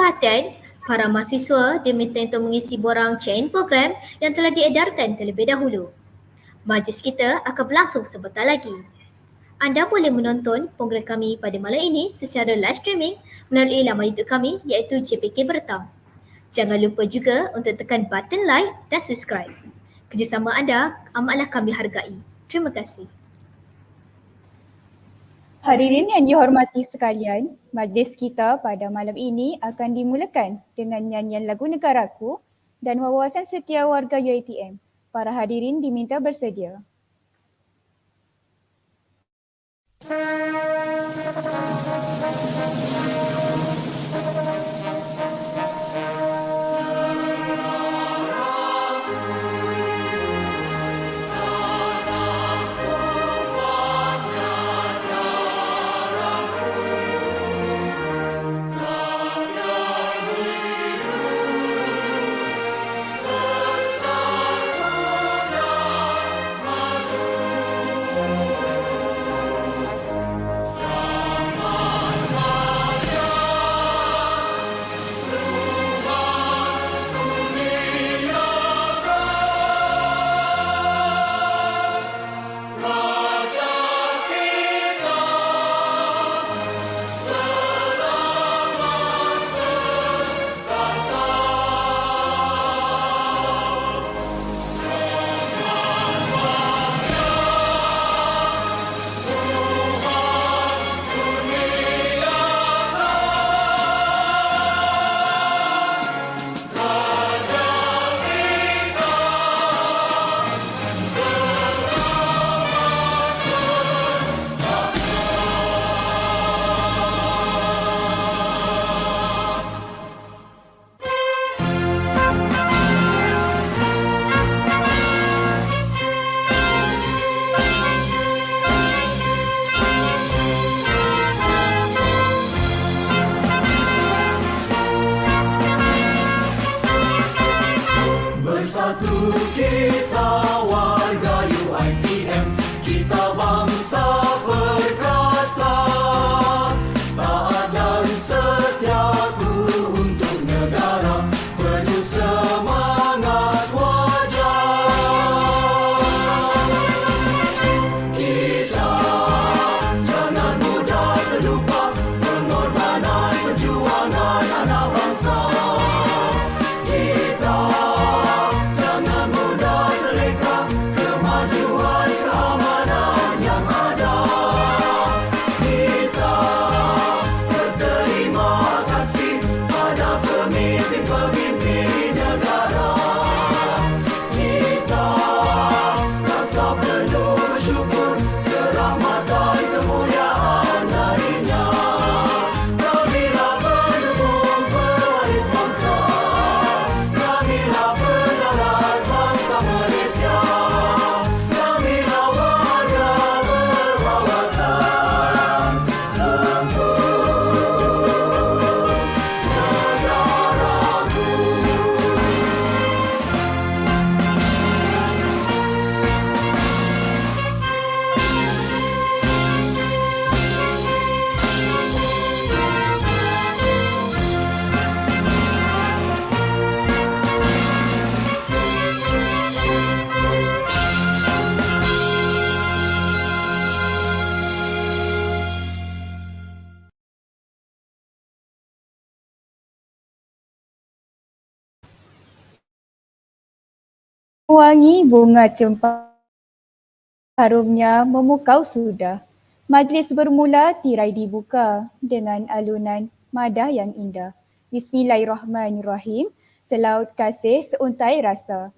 Perhatian, para mahasiswa diminta untuk mengisi borang check-in program yang telah diedarkan terlebih dahulu. Majlis kita akan berlangsung sebentar lagi. Anda boleh menonton program kami pada malam ini secara live streaming melalui laman YouTube kami iaitu JPK Bertam. Jangan lupa juga untuk tekan button like dan subscribe. Kerjasama anda amatlah kami hargai. Terima kasih. Hadirin yang dihormati sekalian, majlis kita pada malam ini akan dimulakan dengan nyanyian lagu Negaraku dan wawasan setia warga UiTM. Para hadirin diminta bersedia. Wangi bunga cempaka harumnya memukau sudah. Majlis bermula tirai dibuka dengan alunan madah yang indah. Bismillahirrahmanirrahim. Selaut kasih seuntai rasa.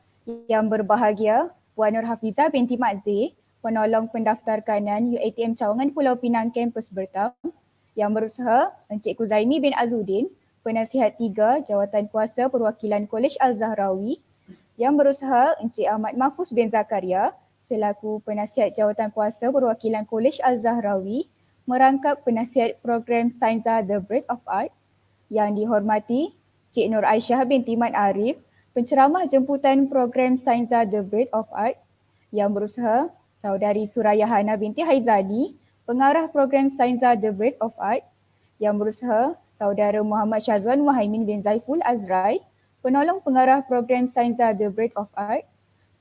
Yang berbahagia Puan Nur Hafizah binti Mak Z, penolong pendaftar kanan UiTM Cawangan Pulau Pinang Kampus Bertam. Yang berusaha Encik Kuzaimi bin Azudin, penasihat 3 Jawatankuasa Perwakilan Kolej Al-Zahrawi. Yang berusaha Encik Ahmad Mahfuz bin Zakaria selaku penasihat Jawatankuasa Perwakilan Kolej Al-Zahrawi merangkap penasihat program Scienza The Breath of Art. Yang dihormati Cik Nur Aisyah binti Md Ariff, penceramah jemputan program Scienza The Breath of Art. Yang berusaha Saudari Suraya Hana binti Haizani, pengarah program Scienza The Breath of Art. Yang berusaha Saudara Muhammad Syazwan Wahaimin bin Zaiful Azrai, penolong pengarah program Scienza The Breath of Art.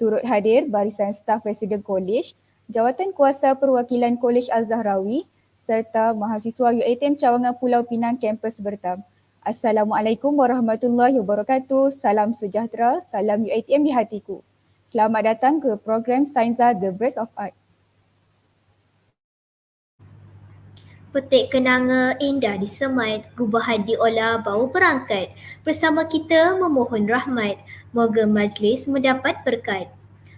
Turut hadir barisan staf Presiden Kolej, Jawatankuasa Perwakilan Kolej Al-Zahrawi serta mahasiswa UiTM Cawangan Pulau Pinang Kampus Bertam. Assalamualaikum warahmatullahi wabarakatuh. Salam sejahtera, salam UiTM Dihatiku. Selamat datang ke program Scienza The Breath of Art. Petik kenanga indah disemat, gubahan diolah bau perangkat. Bersama kita memohon rahmat, moga majlis mendapat berkat.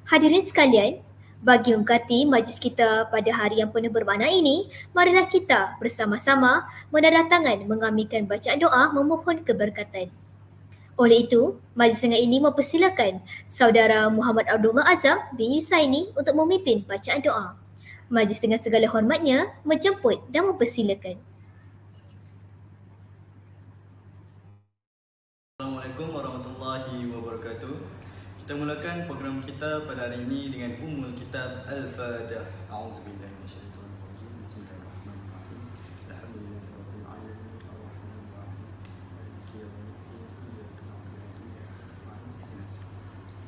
Hadirin sekalian, bagi memberkati majlis kita pada hari yang penuh bermakna ini, marilah kita bersama-sama menandatangan mengaminkan bacaan doa memohon keberkatan. Oleh itu, majlis dengan ini mempersilakan Saudara Muhammad Abdullah Azam bin Yusaini untuk memimpin bacaan doa. Majlis dengan segala hormatnya menjemput dan mempersilakan. Assalamualaikum warahmatullahi wabarakatuh. Kita mulakan program kita pada hari ini dengan ummul kitab Al-Fatihah. A'udzubillahi minasyaitonir rajim. Bismillahirrahmanirrahim. Alhamdulillahirabbil alamin arrahmanir rahim. Maliki yaumiddin. Iyyaka na'budu wa iyyaka nasta'in. Ihdinas siratal mustaqim.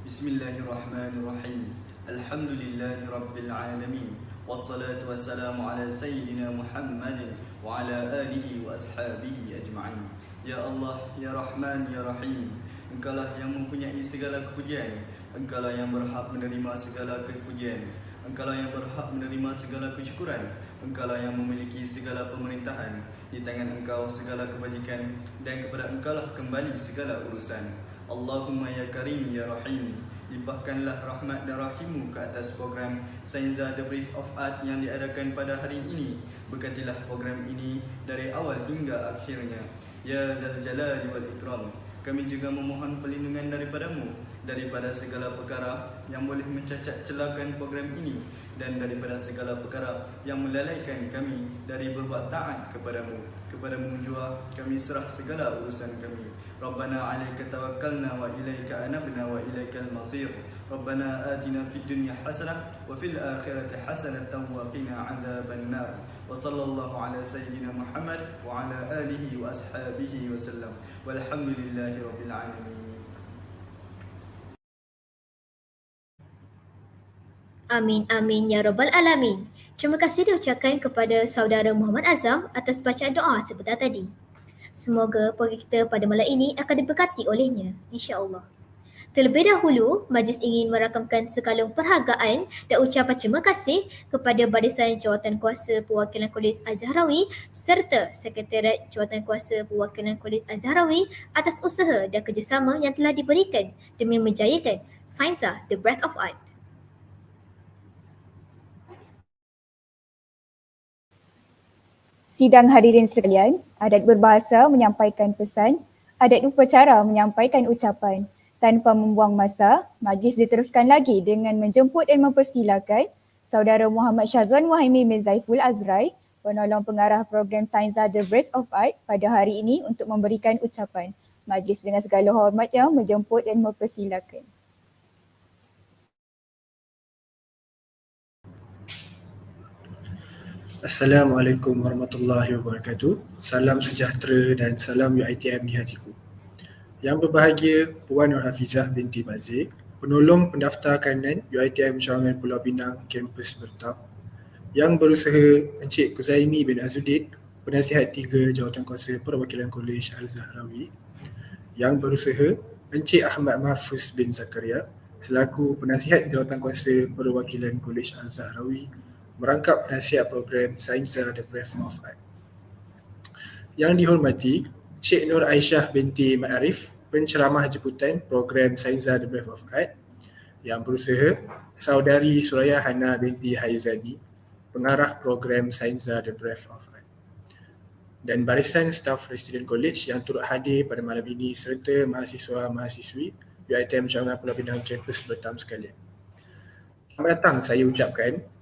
Bismillahirrahmanirrahim. Alhamdulillahirabbil alamin. Wassalatu wassalamu ala sayyidina Muhammadin wa ala alihi wa ashabihi ajma'in. Ya Allah, Ya Rahman, Ya Rahim, Engkaulah yang mempunyai segala kepujian, Engkaulah yang berhak menerima segala kepujian, Engkaulah yang berhak menerima segala kesyukuran, Engkaulah yang memiliki segala pemerintahan. Di tangan Engkau segala kebajikan dan kepada Engkaulah kembali segala urusan. Allahumma ya Karim ya Rahim, limpahkanlah rahmat dan rahimmu ke atas program Scienza The Breath of Art yang diadakan pada hari ini. Berkatilah program ini dari awal hingga akhirnya. Ya Dzal Jalali wal Ikram, kami juga memohon perlindungan daripadamu daripada segala perkara yang boleh mencacat celakan program ini dan daripada segala perkara yang melalaikan kami dari berbuat taat kepadamu. Kepadamu jua kami serah segala urusan kami. Rabbana 'alaika tawakkalna wa ilaika anabna wa ilaikal masir. Rabbana atina fid dunya hasanah wa fil akhirati hasanatan wa qina 'adzaban nar. Wa sallallahu ala sayyidina Muhammad wa ala alihi wa ashabihi wa sallam. Walhamdulillahi rabbil alamin. Amin, amin, ya Rabbal Alamin. Terima kasih diucapkan kepada Saudara Muhammad Azam atas bacaan doa sebentar tadi. Semoga program kita pada malam ini akan diberkati olehnya, insya-Allah. Terlebih dahulu, majlis ingin merakamkan sekalung perhargaan dan ucapan terima kasih kepada Barisan Jawatankuasa Perwakilan Kolej Al-Zahrawi serta Sekretariat Jawatankuasa Perwakilan Kolej Al-Zahrawi atas usaha dan kerjasama yang telah diberikan demi menjayakan Scienza The Breath of Art. Sidang hadirin sekalian, adat berbahasa menyampaikan pesan, adat upacara menyampaikan ucapan. Tanpa membuang masa, majlis diteruskan lagi dengan menjemput dan mempersilakan Saudara Muhammad Syazwan Wahaimin bin Zaiful Azrai, penolong pengarah program Scienza The Breath of Art pada hari ini untuk memberikan ucapan. Majlis dengan segala hormatnya menjemput dan mempersilakan. Assalamualaikum warahmatullahi wabarakatuh. Salam sejahtera dan salam UiTM Dihatiku. Yang berbahagia Puan Nur Hafizah binti Bazir, penolong pendaftar kanan UiTM Cawangan Pulau Pinang Kampus Bertam. Yang berusaha Encik Kuzaimi bin Azuddin, penasihat 3 Jawatankuasa Perwakilan Kolej Al-Zahrawi. Yang berusaha Encik Ahmad Mahfuz bin Zakaria, selaku penasihat Jawatankuasa Perwakilan Kolej Al-Zahrawi, merangkap penasihat program Scienza The Breath of Art. Yang dihormati Cik Nur Aisyah binti Md Ariff, penceramah jemputan program Scienza The Breath of Art. Yang berusaha Saudari Suraya Hana binti Haizani, pengarah program Scienza The Breath of Art. Dan barisan staf Presiden Kolej yang turut hadir pada malam ini serta mahasiswa-mahasiswi UiTM Cawangan Pulau Pinang Kampus Bertam sekalian. Selamat datang saya ucapkan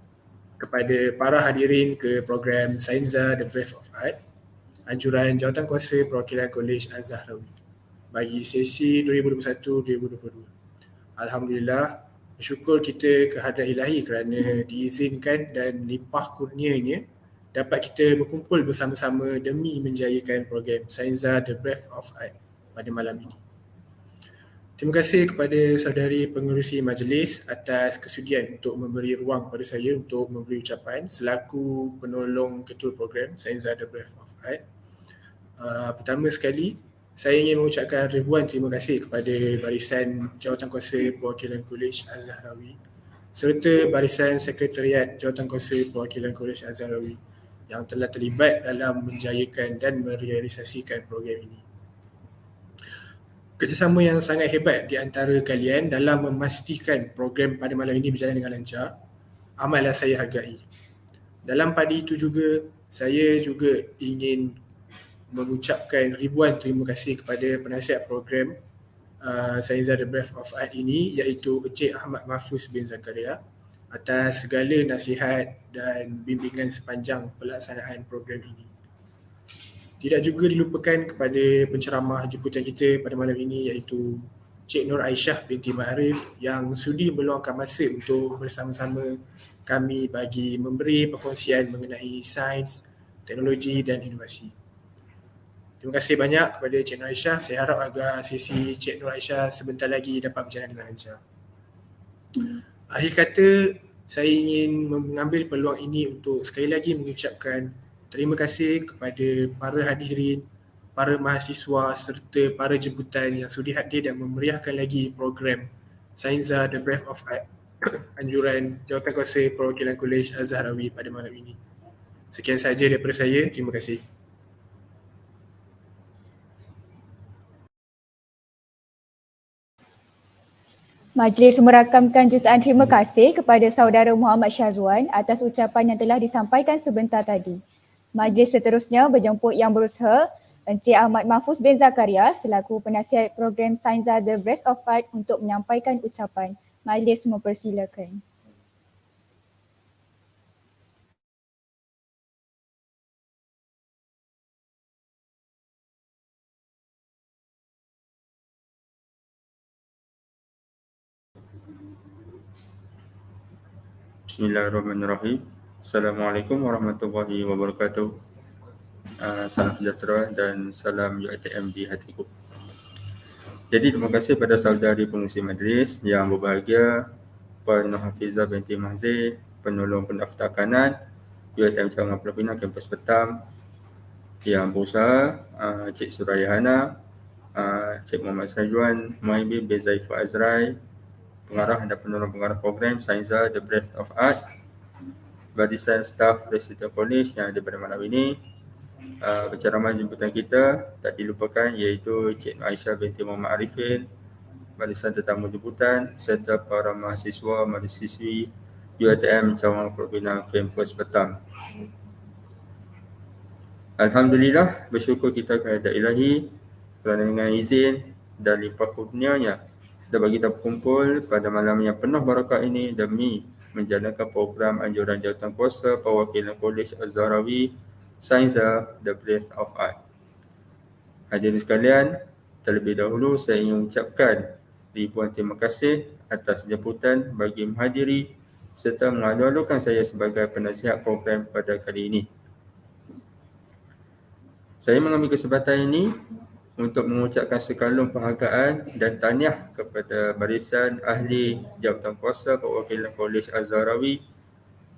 kepada para hadirin ke program Scienza The Breath of Art, anjuran Jawatankuasa Perwakilan Kolej Al-Zahrawi bagi sesi 2021-2022. Alhamdulillah, Bersyukur kita kehadrat ilahi kerana diizinkan dan limpah kurnianya dapat kita berkumpul bersama-sama demi menjayakan program Scienza The Breath of Art pada malam ini. Terima kasih kepada saudari pengerusi majlis atas kesudian untuk memberi ruang pada saya untuk memberi ucapan selaku penolong ketua program Scienza The Breath of Art. Pertama sekali, saya ingin mengucapkan ribuan terima kasih kepada barisan Jawatankuasa Perwakilan Kolej Al-Zahrawi serta barisan Sekretariat Jawatankuasa Perwakilan Kolej Al-Zahrawi yang telah terlibat dalam menjayakan dan merealisasikan program ini. Kerjasama yang sangat hebat di antara kalian dalam memastikan program pada malam ini berjalan dengan lancar amatlah saya hargai. Dalam pada itu juga, saya juga ingin mengucapkan ribuan terima kasih kepada penasihat program Scienza The Breath of Art ini, iaitu Encik Ahmad Mahfuz bin Zakaria atas segala nasihat dan bimbingan sepanjang pelaksanaan program ini. Tidak juga dilupakan kepada penceramah jemputan kita pada malam ini, iaitu Cik Nur Aisyah binti Md Ariff yang sudi meluangkan masa untuk bersama-sama kami bagi memberi perkongsian mengenai sains, teknologi dan inovasi. Terima kasih banyak kepada Cik Nur Aisyah. Saya harap agar sesi Cik Nur Aisyah sebentar lagi dapat berjalan dengan lancar. Akhir kata, saya ingin mengambil peluang ini untuk sekali lagi mengucapkan terima kasih kepada para hadirin, para mahasiswa serta para jemputan yang sudi hadir dan memeriahkan lagi program Scienza The Breath of Art anjuran Jawatankuasa Perwakilan Kolej Al-Zahrawi pada malam ini. Sekian sahaja daripada saya. Terima kasih. Majlis merakamkan jutaan terima kasih kepada saudara Muhammad Syazwan atas ucapan yang telah disampaikan sebentar tadi. Majlis seterusnya berjemput Yang Berusaha, Encik Ahmad Mahfuz bin Zakaria selaku penasihat program Scienza The Breath of Art untuk menyampaikan ucapan. Majlis mempersilakan. Bismillahirrahmanirrahim. Assalamualaikum warahmatullahi wabarakatuh. Salam sejahtera dan salam UiTM Dihatiku. Jadi terima kasih pada saudari pengurusi majlis yang berbahagia, Puan Nur Hafizah binti Mahzir, penolong pendaftar kanan UiTM Cawangan Pulau Pinang Kampus Bertam, yang berusaha Cik Surayana, Cik Muhammad Sajwan, Muhammad bin Zaifah Azrai, pengarah dan penolong pengarah program Scienza The Breath of Art, barisan staf Presiden Kolej yang ada pada malam ini, penceramah jemputan kita tak dilupakan iaitu Cik Nur Aisyah binti Md Ariff, barisan tetamu jemputan serta para mahasiswa mahasiswi UiTM Cawangan Perwakilan Kampus Bertam. Alhamdulillah, bersyukur kita kepada ilahi kerana dengan izin dan limpah kurnianya dapat kita berkumpul pada malam yang penuh barakah ini demi menjalankan program anjuran Jawatankuasa Perwakilan Kolej Al-Zahrawi Scienza The Breath of Art. Hadirin sekalian, terlebih dahulu saya ingin mengucapkan ribuan terima kasih atas jemputan bagi menghadiri serta mengalu-alukan saya sebagai penasihat program pada kali ini. Saya mengambil kesempatan ini untuk mengucapkan sekalum penghargaan dan tahniah kepada barisan ahli Jawatankuasa Perwakilan Kolej Al-Zahrawi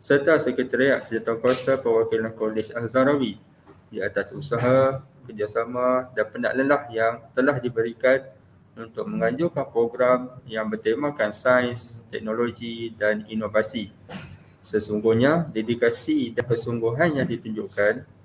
serta Sekretariat Jawatankuasa Perwakilan Kolej Al-Zahrawi di atas usaha, kerjasama dan penat lelah yang telah diberikan untuk menganjurkan program yang bertemakan sains, teknologi dan inovasi. Sesungguhnya dedikasi dan kesungguhan yang ditunjukkan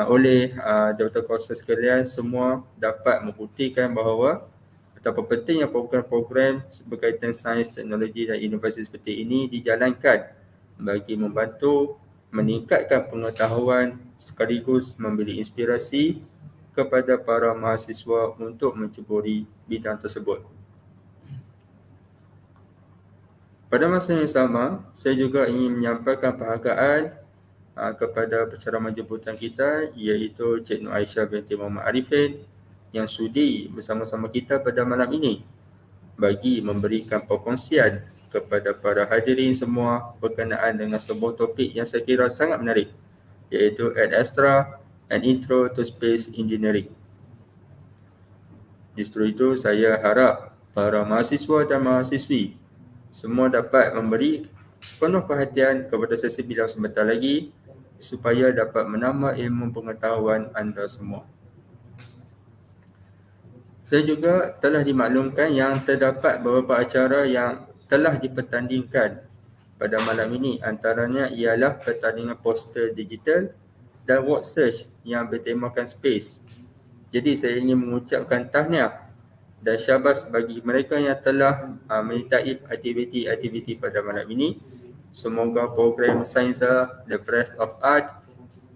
oleh Jawatankuasa sekalian semua dapat membuktikan bahawa betapa pentingnya program-program berkaitan sains, teknologi dan inovasi seperti ini dijalankan bagi membantu meningkatkan pengetahuan sekaligus memberi inspirasi kepada para mahasiswa untuk menceburi bidang tersebut. Pada masa yang sama, saya juga ingin menyampaikan penghargaan kepada penceramah jemputan kita iaitu Cik Nur Aisyah binti Md Ariff yang sudi bersama-sama kita pada malam ini bagi memberikan perkongsian kepada para hadirin semua berkenaan dengan sebuah topik yang saya kira sangat menarik, iaitu Ad Astra, An Intro to Space Engineering. Justru itu saya harap para mahasiswa dan mahasiswi semua dapat memberi sepenuh perhatian kepada sesi bidang sebentar lagi supaya dapat menambah ilmu pengetahuan anda semua. Saya juga telah dimaklumkan yang terdapat beberapa acara yang telah dipertandingkan pada malam ini. Antaranya ialah pertandingan poster digital dan word search yang bertemakan space. Jadi saya ingin mengucapkan tahniah dan syabas bagi mereka yang telah menyertai aktiviti-aktiviti pada malam ini. Semoga program Scienza, The Breath of Art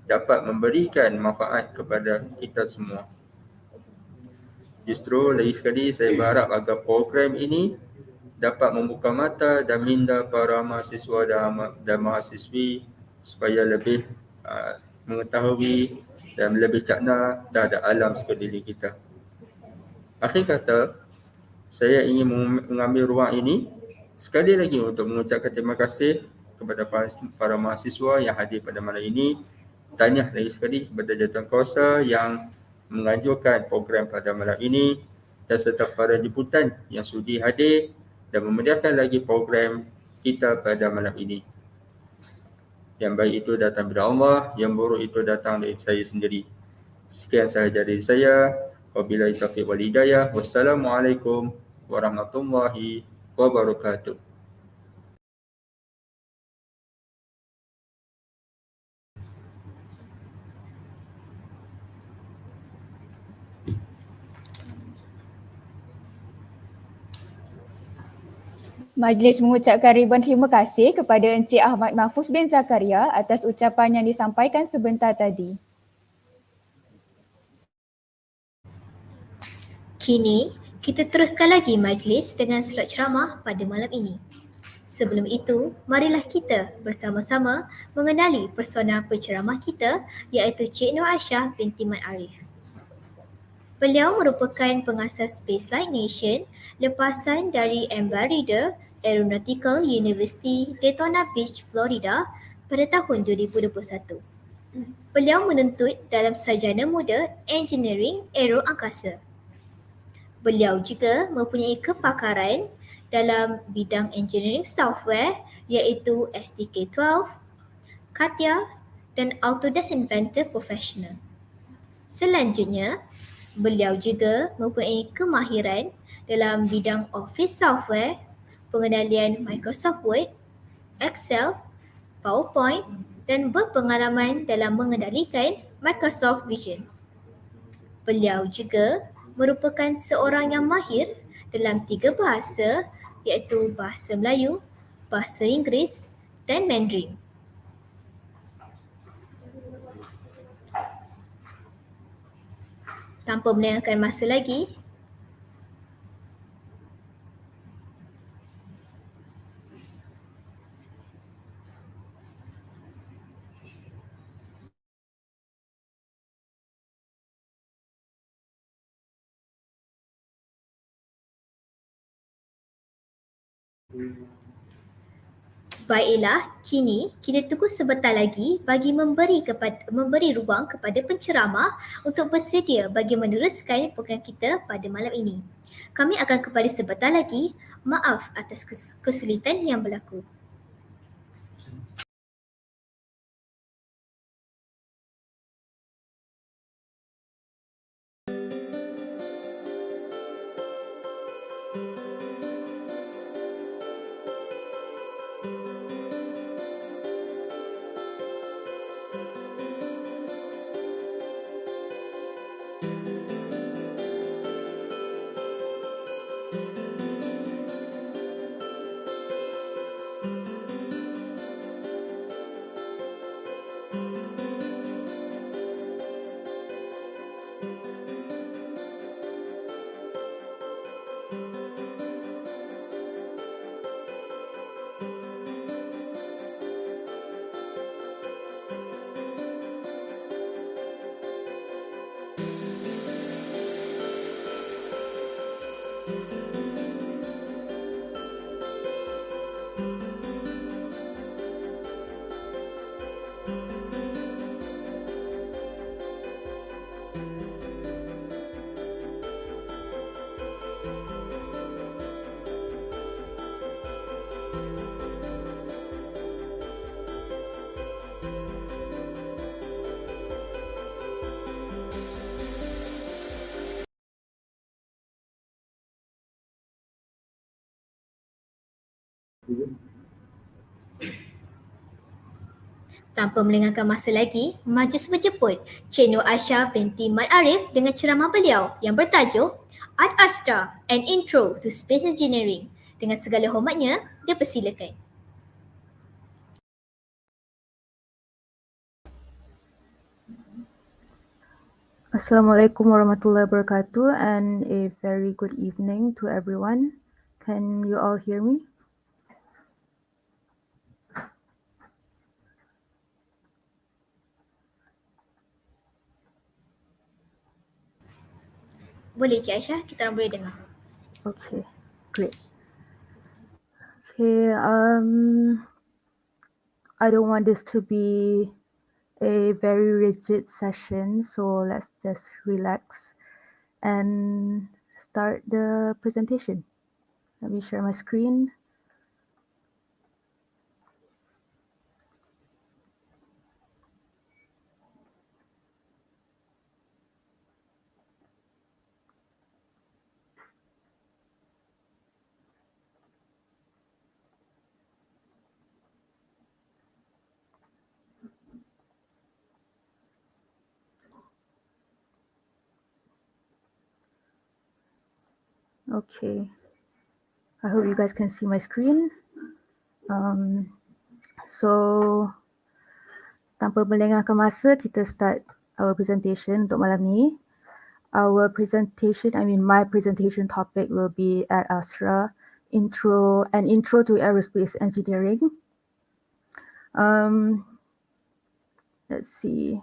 dapat memberikan manfaat kepada kita semua. Justru lagi sekali saya berharap agar program ini dapat membuka mata dan minda para mahasiswa dan mahasiswi supaya lebih mengetahui dan lebih cakna terhadap alam sekeliling kita. Akhir kata, saya ingin mengambil ruang ini sekali lagi untuk mengucapkan terima kasih kepada para mahasiswa yang hadir pada malam ini. Tahniah lagi sekali kepada Jawatankuasa yang menganjurkan program pada malam ini dan serta para jemputan yang sudi hadir dan memeriahkan lagi program kita pada malam ini. Yang baik itu datang dari Allah, yang buruk itu datang dari saya sendiri. Sekian sahaja dari saya. Wabillahi taufiq wal hidayah. Wassalamualaikum warahmatullahi wabarakatuh. Majlis mengucapkan ribuan terima kasih kepada Encik Ahmad Mahfuz bin Zakaria atas ucapan yang disampaikan sebentar tadi. Kini, kita teruskan lagi majlis dengan slot ceramah pada malam ini. Sebelum itu, marilah kita bersama-sama mengenali persona penceramah kita iaitu Cik Nur Aisyah binti Md Ariff. Beliau merupakan pengasas Spaceflight Nation lepasan dari Embry-Riddle Aeronautical University, Daytona Beach, Florida pada tahun 2021. Beliau menuntut dalam sarjana muda Engineering Aero Angkasa. Beliau juga mempunyai kepakaran dalam bidang engineering software iaitu STK12, CATIA dan Autodesk Inventor Professional. Selanjutnya, beliau juga mempunyai kemahiran dalam bidang office software, pengendalian Microsoft Word, Excel, PowerPoint dan berpengalaman dalam mengendalikan Microsoft Vision. Beliau juga merupakan seorang yang mahir dalam 3 bahasa iaitu bahasa Melayu, bahasa Inggeris dan Mandarin. Tanpa melengahkan masa lagi, baiklah, kini kita tunggu sebentar lagi bagi memberi ruang kepada penceramah untuk bersedia bagi meneruskan program kita pada malam ini. Kami akan kembali sebentar lagi. Maaf atas kesulitan yang berlaku. Tanpa melengahkan masa lagi, majlis menjemput Cik Nur Aisyah binti Md Ariff dengan ceramah beliau yang bertajuk Ad Astra, an Intro to Space Engineering. Dengan segala hormatnya, dipersilakan. Assalamualaikum warahmatullahi wabarakatuh and a very good evening to everyone. Can you all hear me? Boleh Cik Aisyah, kita orang boleh dengar. Okay, great. Okay, I don't want this to be a very rigid session, so let's just relax and start the presentation. Let me share my screen. Okay, I hope you guys can see my screen. So, tanpa melengahkan masa, kita start our presentation untuk malam ni. Our presentation, my presentation topic will be Ad Astra, an intro to aerospace engineering. Let's see.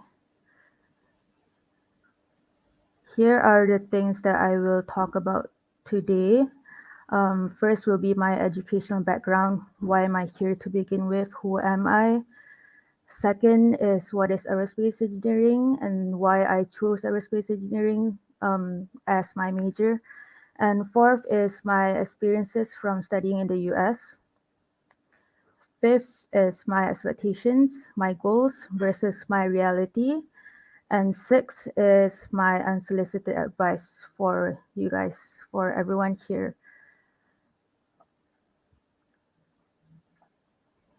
Here are the things that I will talk about today. First will be my educational background. Why am I here to begin with? Who am I? Second is what is aerospace engineering and why I chose aerospace engineering as my major. And fourth is my experiences from studying in the US. Fifth is my expectations, my goals versus my reality. And sixth is my unsolicited advice for you guys, for everyone here.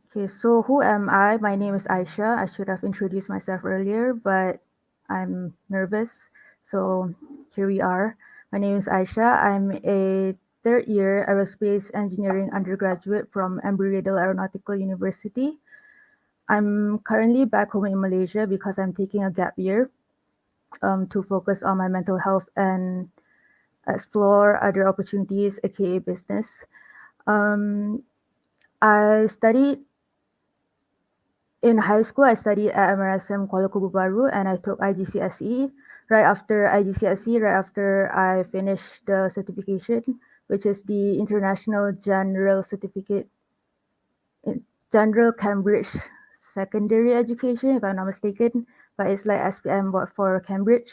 Okay, so who am I? My name is Aisyah. I should have introduced myself earlier, but I'm nervous. So here we are. My name is Aisyah. I'm a third year aerospace engineering undergraduate from Md Aeronautical University. I'm currently back home in Malaysia because I'm taking a gap year to focus on my mental health and explore other opportunities, aka business. I studied in high school. I studied at MRSM Kuala Kubu Baru and I took IGCSE. Right after IGCSE, right after I finished the certification, which is the International General Certificate in General Cambridge Secondary Education, if I'm not mistaken, but it's like SPM but for Cambridge.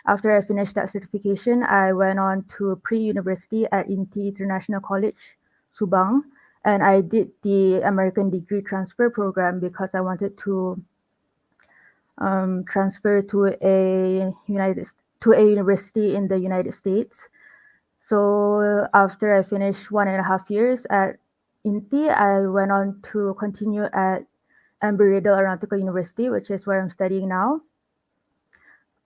After I finished that certification, I went on to pre-university at INTI International College, Subang, and I did the American Degree Transfer Program because I wanted to transfer to a university in the United States. So after I finished 1.5 years at INTI, I went on to continue at Md Aeronautical University, which is where I'm studying now.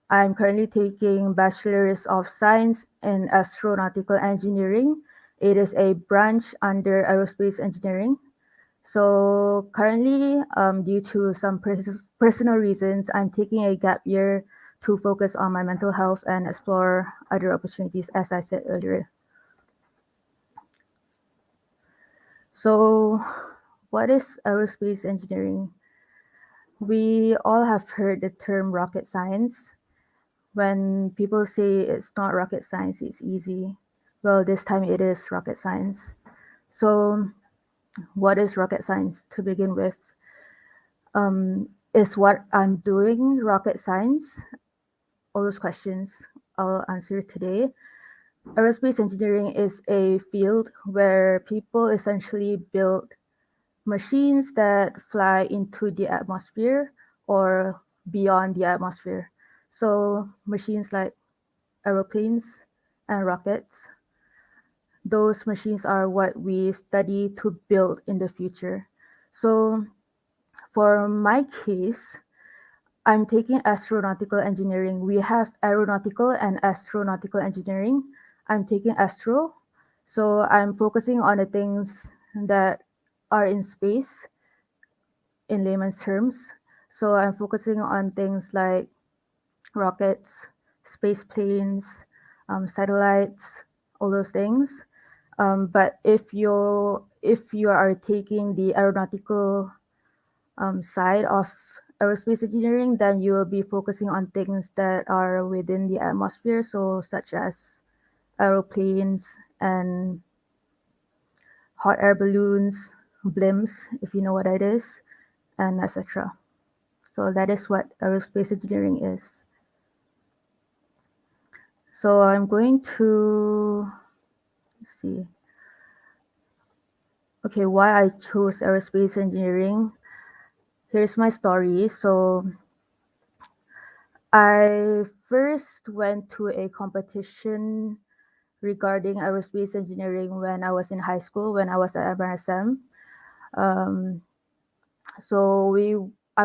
I'm currently taking Bachelor's of Science in Astronautical Engineering. It is a branch under aerospace engineering. So currently, due to some personal reasons, I'm taking a gap year to focus on my mental health and explore other opportunities, as I said earlier. So what is aerospace engineering? We all have heard the term rocket science. When people say it's not rocket science, it's easy. Well, this time it is rocket science. So what is rocket science to begin with? Is what I'm doing rocket science? All those questions I'll answer today. Aerospace engineering is a field where people essentially build machines that fly into the atmosphere or beyond the atmosphere. So machines like aeroplanes and rockets. those machines are what we study to build in the future. So for my case, I'm taking astronautical engineering. We have aeronautical and astronautical engineering. I'm taking astro. So I'm focusing on the things that are in space in layman's terms. So I'm focusing on things like rockets, space planes, satellites, all those things. But if you are taking the aeronautical side of aerospace engineering, then you will be focusing on things that are within the atmosphere, so such as aeroplanes and hot air balloons, blimps, if you know what that is, and etc. So that is what aerospace engineering is. So I'm going to see. Okay, why I chose aerospace engineering. Here's my story. So I first went to a competition regarding aerospace engineering when I was in high school, when I was at MRSM. I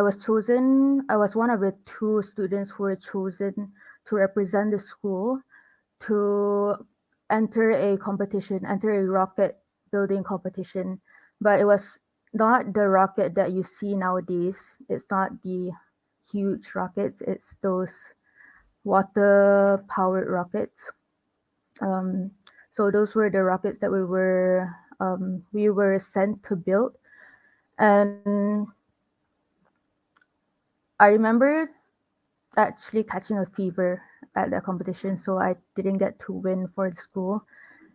was one of the 2 students who were chosen to represent the school to enter a rocket building competition. But it was not the rocket that you see nowadays. It's not the huge rockets, it's those water powered rockets. So those were the rockets that we were sent to build. And I remember actually catching a fever at the competition, so I didn't get to win for the school.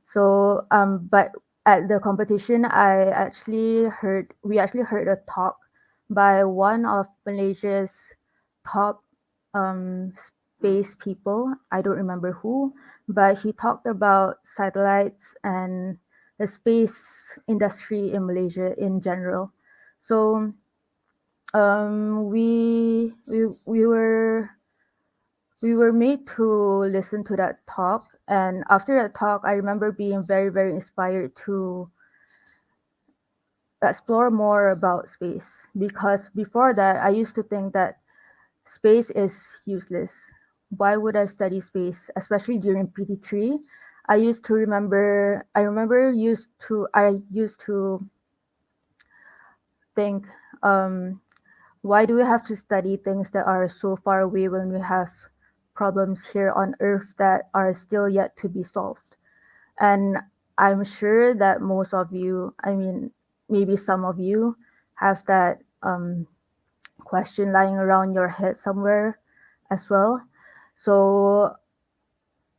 So, but at the competition, we actually heard a talk by one of Malaysia's top space people. I don't remember who, but he talked about satellites and the space industry in Malaysia in general. So, we were made to listen to that talk, and after that talk I remember being very, very inspired to explore more about space, because before that I used to think that space is useless. Why would I study space, especially during PT3? I used to think, why do we have to study things that are so far away when we have problems here on Earth that are still yet to be solved? And I'm sure that most of you, maybe some of you, have that question lying around your head somewhere as well. So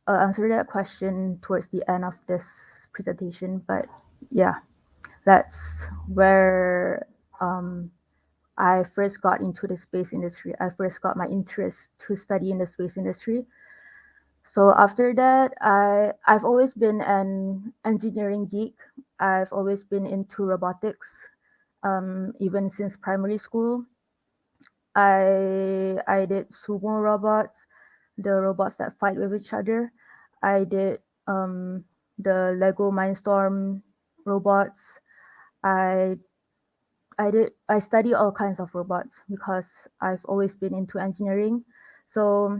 I'll answer that question towards the end of this presentation. But yeah, that's where I first got into the space industry. I first got my interest to study in the space industry. So after that, I've always been an engineering geek. I've always been into robotics, even since primary school. I did sumo robots, the robots that fight with each other. I did the Lego Mindstorm robots. I study all kinds of robots because I've always been into engineering. So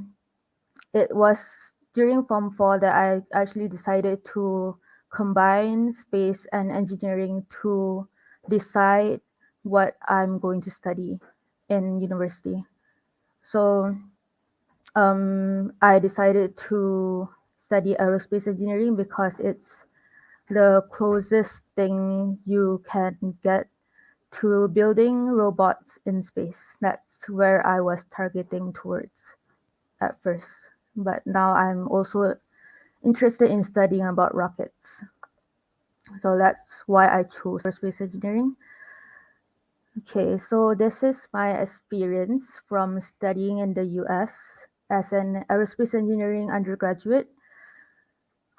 it was during Form 4 that I actually decided to combine space and engineering to decide what I'm going to study in university. So I decided to study aerospace engineering because it's the closest thing you can get to building robots in space. That's where I was targeting towards at first. But now I'm also interested in studying about rockets. So that's why I chose aerospace engineering. Okay, so this is my experience from studying in the US as an aerospace engineering undergraduate.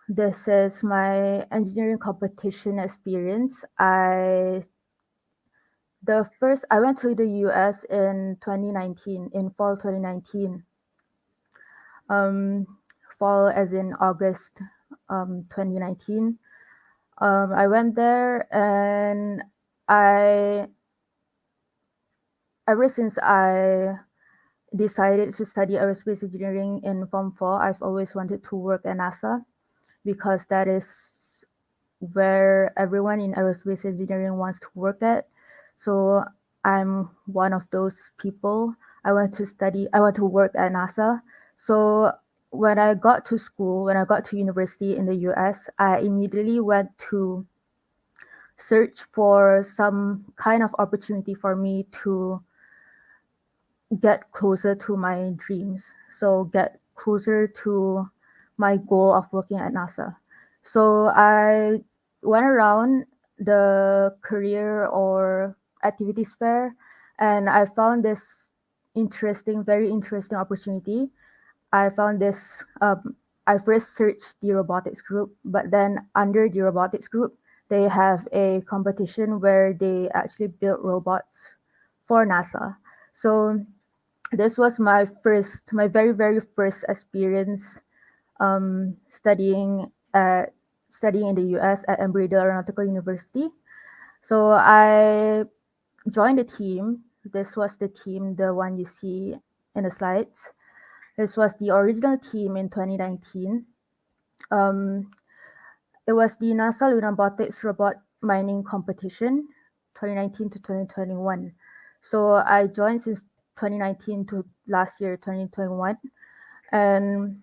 This is my engineering competition experience. I went to the US in 2019, in fall 2019. Fall as in August 2019. I went there, and ever since I decided to study aerospace engineering in Form 4, I've always wanted to work at NASA, because that is where everyone in aerospace engineering wants to work at. So I'm one of those people. I want to work at NASA. So when I got to university in the US, I immediately went to search for some kind of opportunity for me to get closer to my dreams. So get closer to my goal of working at NASA. So I went around the career or activities fair, and I found this very interesting opportunity. I found this, I first searched the robotics group, but then under the robotics group, they have a competition where they actually build robots for NASA. So this was my very, very first experience studying in the US at Embry-Riddle Aeronautical University. So I joined the team. This was the team, the one you see in the slides. This was the original team in 2019. It was the NASA Lunabotics Robot Mining Competition, 2019 to 2021. So I joined since 2019 to last year, 2021. And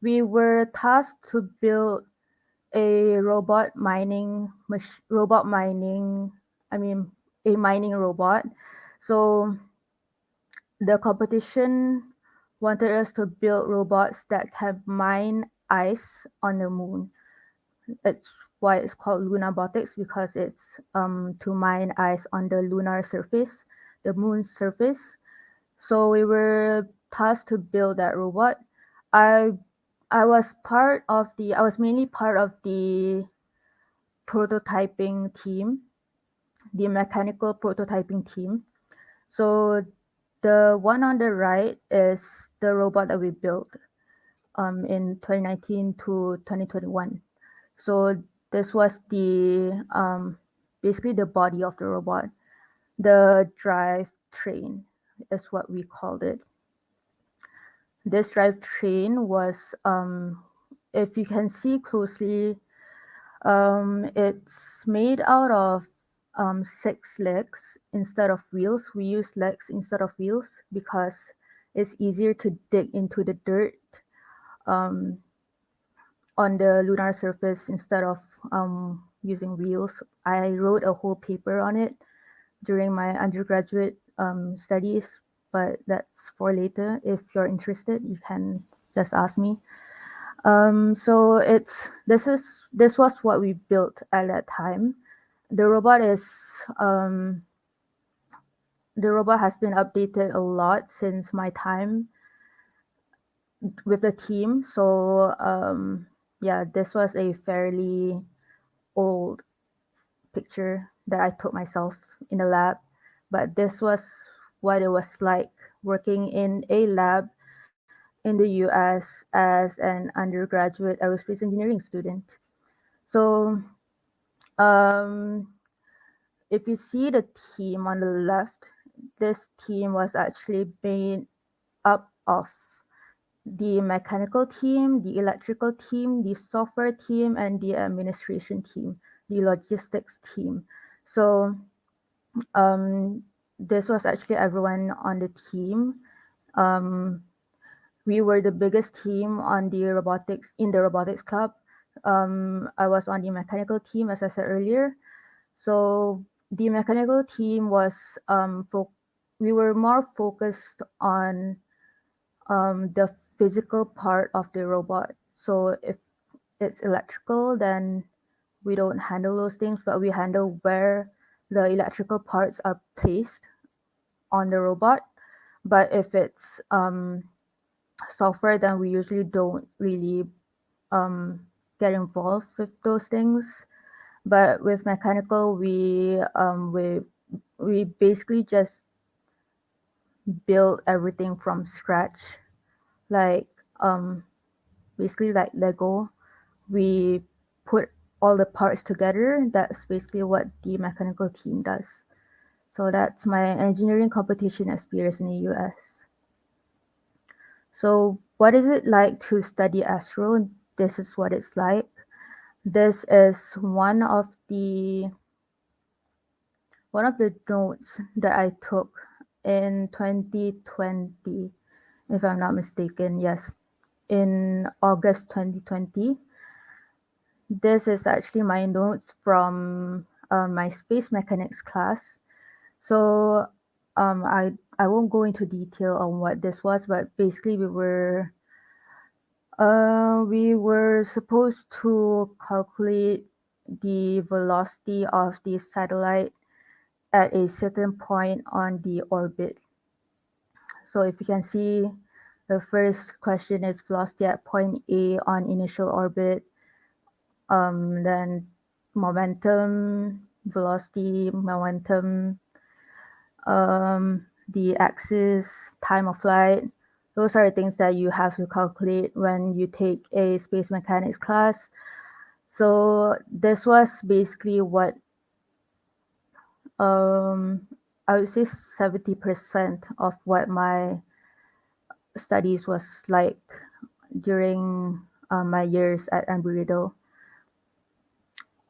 we were tasked to build a a mining robot. So the competition wanted us to build robots that can mine ice on the moon. That's why it's called Lunabotics, because it's to mine ice on the lunar surface, the moon's surface. So we were tasked to build that robot. I was mainly part of the prototyping team, the mechanical prototyping team. So the one on the right is the robot that we built in 2019 to 2021. So this was basically the body of the robot. The drive train is what we called it. This drive train was, if you can see closely, it's made out of 6 legs instead of wheels. We use legs instead of wheels because it's easier to dig into the dirt on the lunar surface instead of using wheels. I wrote a whole paper on it during my undergraduate studies, but that's for later. If you're interested, you can just ask me. So this was what we built at that time. The robot has been updated a lot since my time with the team. So yeah, this was a fairly old picture that I took myself in the lab, but this was what it was like working in a lab in the US as an undergraduate aerospace engineering student. So if you see the team on the left, this team was actually made up of the mechanical team, the electrical team, the software team, and the administration team, the logistics team. So this was actually everyone on the team. We were the biggest team in the robotics club. I was on the mechanical team, as I said earlier. So the mechanical team was we were more focused on the physical part of the robot. So if it's electrical, then we don't handle those things, but we handle where the electrical parts are placed on the robot. But if it's software, then we usually don't really get involved with those things. But with mechanical, we basically just build everything from scratch, like basically like Lego. we put all the parts together. That's basically what the mechanical team does. So that's my engineering competition experience in the US. So what is it like to study astro? This is what it's like. This is one of the notes that I took in 2020, if I'm not mistaken. Yes, in August 2020. This is actually my notes from my space mechanics class. So I won't go into detail on what this was, but basically we were supposed to calculate the velocity of the satellite at a certain point on the orbit. So if you can see, the first question is velocity at point A on initial orbit, then momentum, velocity, momentum, the axis, time of flight. Those are things that you have to calculate when you take a space mechanics class. So this was basically what I would say 70% of what my studies was like during my years at Embry-Riddle.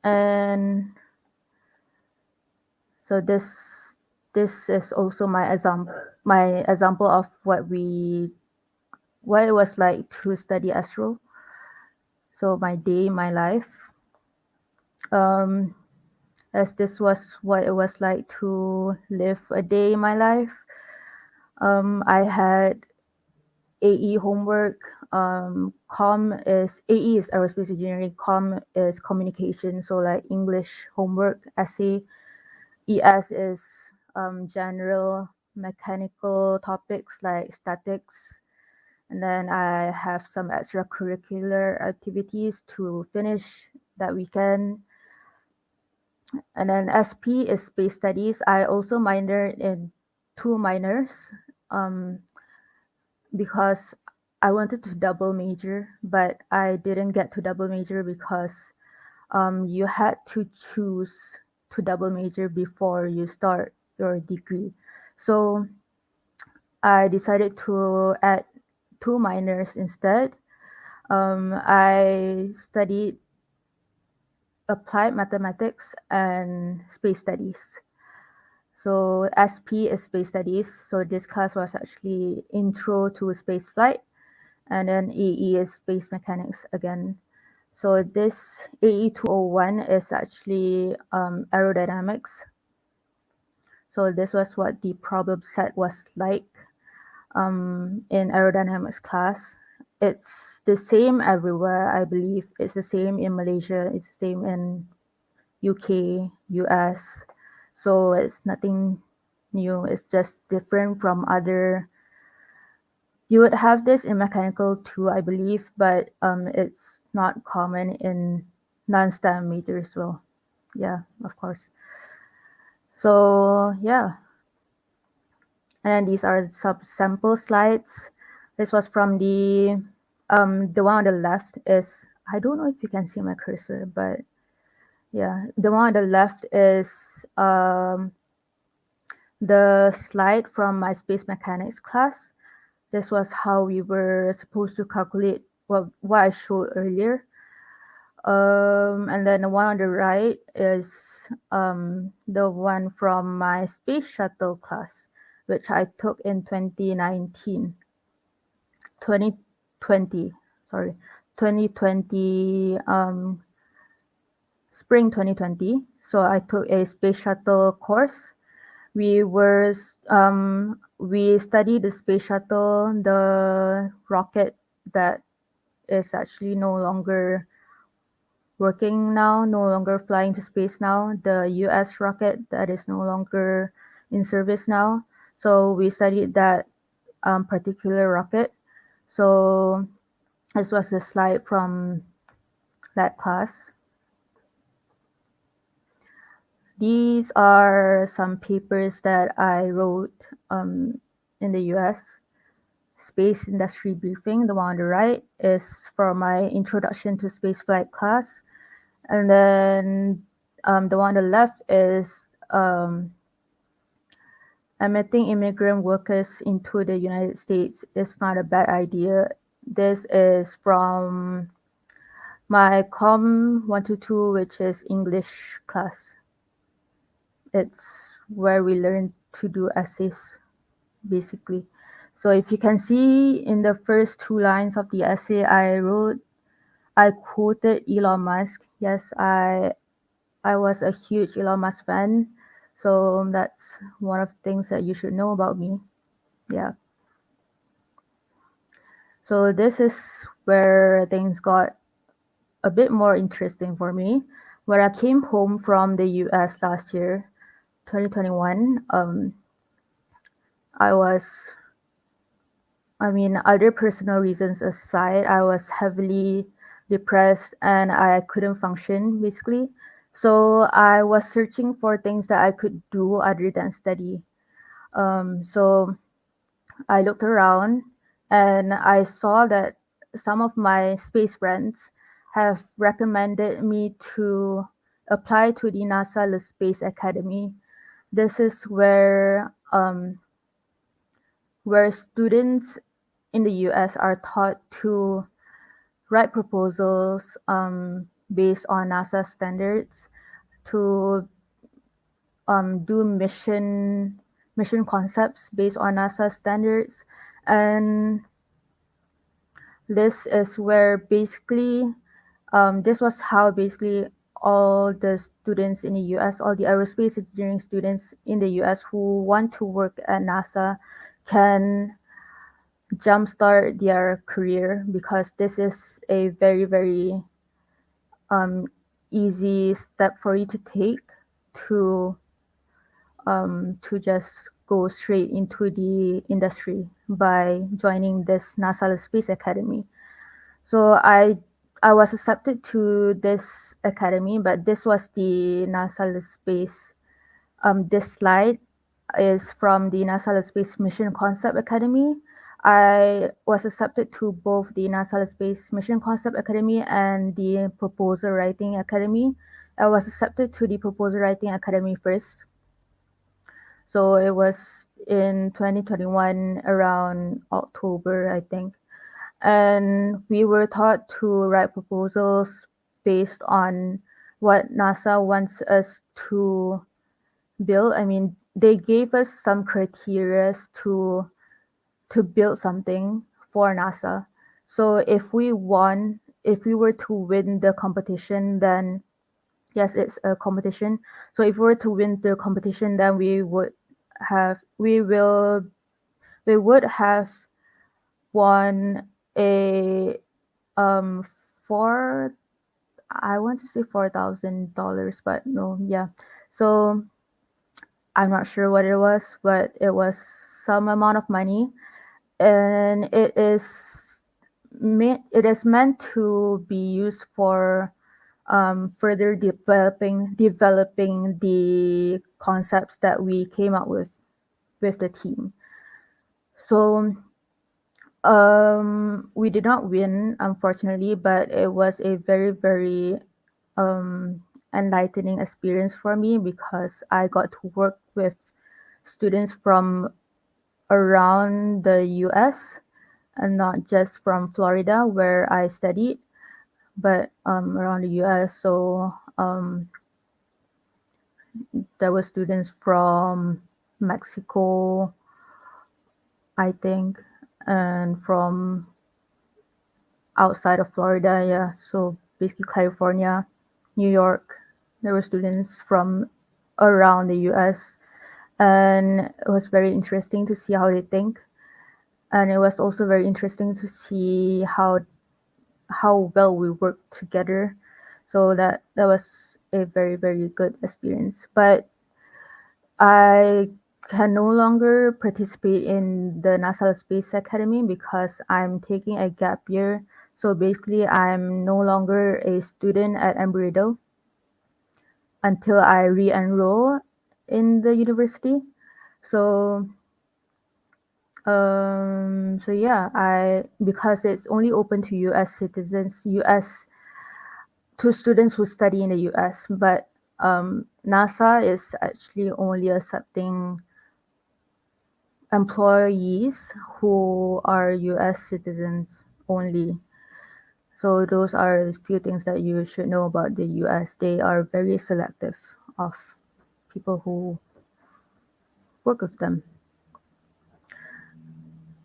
And so this is also my example of what it was like to study astro. So my day, my life. As this was what it was like to live a day in my life. I had AE homework. AE is aerospace engineering. Com is communication. So like English homework, essay. ES is general mechanical topics like statics. And then I have some extracurricular activities to finish that weekend. And then SP is space studies. I also minored in 2 minors because I wanted to double major, but I didn't get to double major because you had to choose to double major before you start your degree. So I decided to add 2 minors instead. I studied applied mathematics and space studies. So SP is space studies. So this class was actually intro to space flight, and then AE is space mechanics again. So this AE 201 is actually aerodynamics. So this was what the problem set was like in aerodynamics class. It's the same everywhere, I believe. It's the same in Malaysia. It's the same in UK, US. So it's nothing new. It's just different from other. You would have this in mechanical too, I believe, but it's not common in non-STEM majors as well. Yeah, of course. So yeah. And these are some sample slides. This was from the one on the left is, I don't know if you can see my cursor, but yeah, the one on the left is the slide from my space mechanics class. This was how we were supposed to calculate what I showed earlier. And then the one on the right is the one from my space shuttle class, which I took in 2020, spring 2020. So I took a space shuttle course. We studied the space shuttle, the rocket that is actually no longer working now, no longer flying to space now, the US rocket that is no longer in service now. So we studied that particular rocket. So this was a slide from that class. These are some papers that I wrote in the US. space industry briefing. The one on the right is for my introduction to spaceflight class. And then the one on the left is admitting immigrant workers into the United States is not a bad idea. This is from my Com 122, which is English class. It's where we learn to do essays, basically. So if you can see in the first 2 lines of the essay I wrote, I quoted Elon Musk. Yes, I was a huge Elon Musk fan. So that's one of the things that you should know about me. Yeah. So this is where things got a bit more interesting for me. When I came home from the US last year, 2021, other personal reasons aside, I was heavily depressed and I couldn't function basically. So I was searching for things that I could do other than study. So I looked around and I saw that some of my space friends have recommended me to apply to the NASA Space Academy. This is where students in the US are taught to write proposals based on NASA standards, to do mission concepts based on NASA standards, and this is where basically this was how basically all the students in the US, all the aerospace engineering students in the US who want to work at NASA can jumpstart their career, because this is a very, very easy step for you to take to just go straight into the industry by joining this NASA Space Academy. So I was accepted to this academy, but this was the NASA Space. This slide is from the NASA Space Mission Concept Academy. I was accepted to both the NASA Space Mission Concept Academy and the Proposal Writing Academy. I was accepted to the Proposal Writing Academy first. So it was in 2021, around October, I think. And we were taught to write proposals based on what NASA wants us to build. I mean, they gave us some criteria to build something for NASA. So if we were to win the competition, then yes, it's a competition. So if we were to win the competition, then we would have won a I want to say $4,000, but no, yeah. So I'm not sure what it was, but it was some amount of money, and it is meant to be used for further developing the concepts that we came up with the team. So we did not win, unfortunately, but it was a very, very enlightening experience for me, because I got to work with students from around the US and not just from Florida where I studied, but around the US. So there were students from Mexico, I think, and from outside of Florida, yeah. So basically California, New York. There were students from around the US, and it was very interesting to see how they think. And it was also very interesting to see how well we worked together. So that was a very, very good experience. But I can no longer participate in the NASA Space Academy because I'm taking a gap year. So basically, I'm no longer a student at Embry-Riddle until I re-enroll in the university. So So yeah, because it's only open to U.S. citizens, to students who study in the U.S., but NASA is actually only accepting employees who are U.S. citizens only. So those are a few things that you should know about the U.S. They are very selective of people who work with them.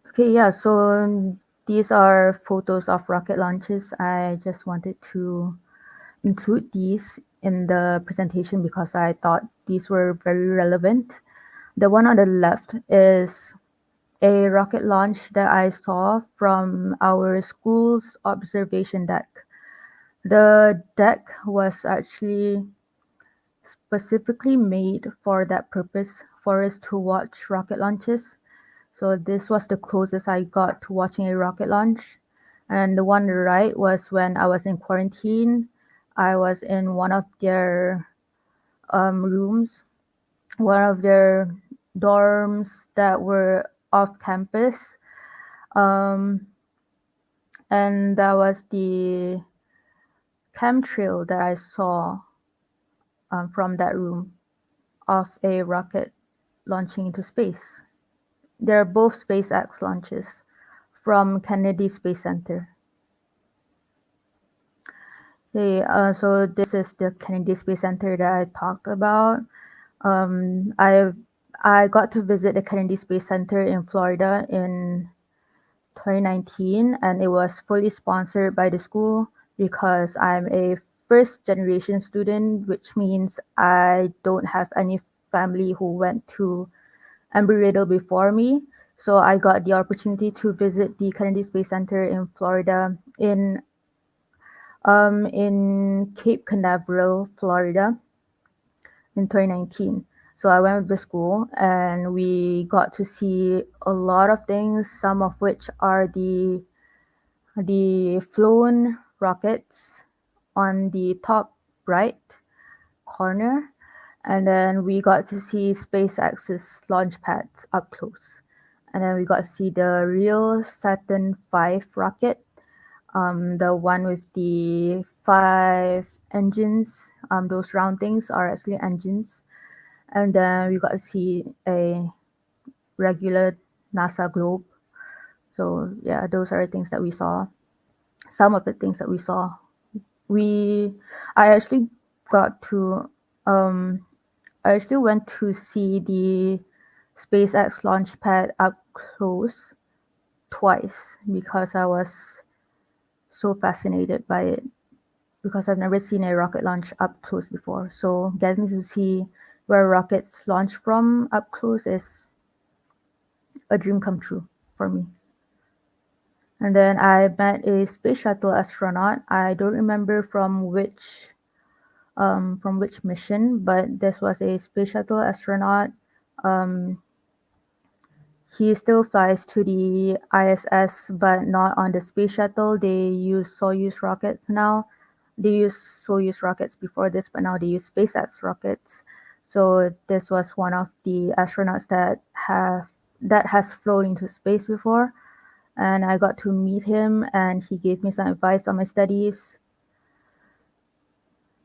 Okay, yeah, so these are photos of rocket launches. I just wanted to include these in the presentation because I thought these were very relevant. The one on the left is a rocket launch that I saw from our school's observation deck. The deck was actually specifically made for that purpose, for us to watch rocket launches. So this was the closest I got to watching a rocket launch. And the one on the right was when I was in quarantine. I was in one of their rooms, one of their dorms that were off campus. And that was the chemtrail that I saw from that room of a rocket launching into space. They're both SpaceX launches from Kennedy Space Center. Okay, so this is the Kennedy Space Center that I talked about. I got to visit the Kennedy Space Center in Florida in 2019, and it was fully sponsored by the school because I'm a first generation student, which means I don't have any family who went to Embry-Riddle before me. So I got the opportunity to visit the Kennedy Space Center in Florida in Cape Canaveral, Florida in 2019. So I went with the school and we got to see a lot of things, some of which are the flown rockets on the top right corner. And then we got to see SpaceX's launch pads up close. And then we got to see the real Saturn V rocket, the one with the 5 engines. Those round things are actually engines. And then we got to see a regular NASA globe. So yeah, those are the things that we saw. Some of the things that we saw. I actually got to I actually went to see the SpaceX launch pad up close twice because I was so fascinated by it, because I've never seen a rocket launch up close before. So getting to see where rockets launch from up close is a dream come true for me. And then I met a space shuttle astronaut. I don't remember from which mission, but this was a space shuttle astronaut. He still flies to the ISS, but not on the space shuttle. They use Soyuz rockets now. They used Soyuz rockets before this, but now they use SpaceX rockets. So this was one of the astronauts that has flown into space before, and I got to meet him, and he gave me some advice on my studies.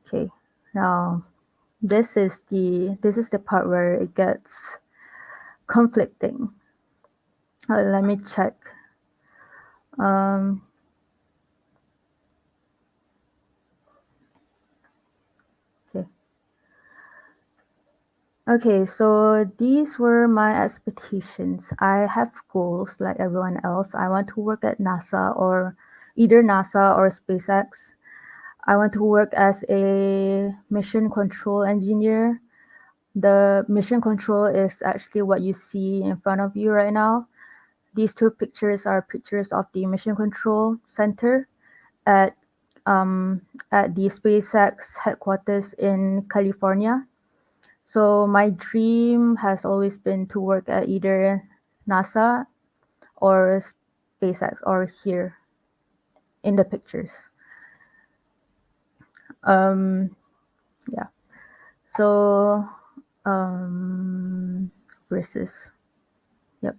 Okay, now this is the part where it gets conflicting. Let me check. Okay, so these were my expectations. I have goals like everyone else. I want to work at NASA or either NASA or SpaceX. I want to work as a mission control engineer. The mission control is actually what you see in front of you right now. These two pictures are pictures of the mission control center at the SpaceX headquarters in California. So my dream has always been to work at either NASA or SpaceX or here in the pictures. Yeah. So versus. Yep.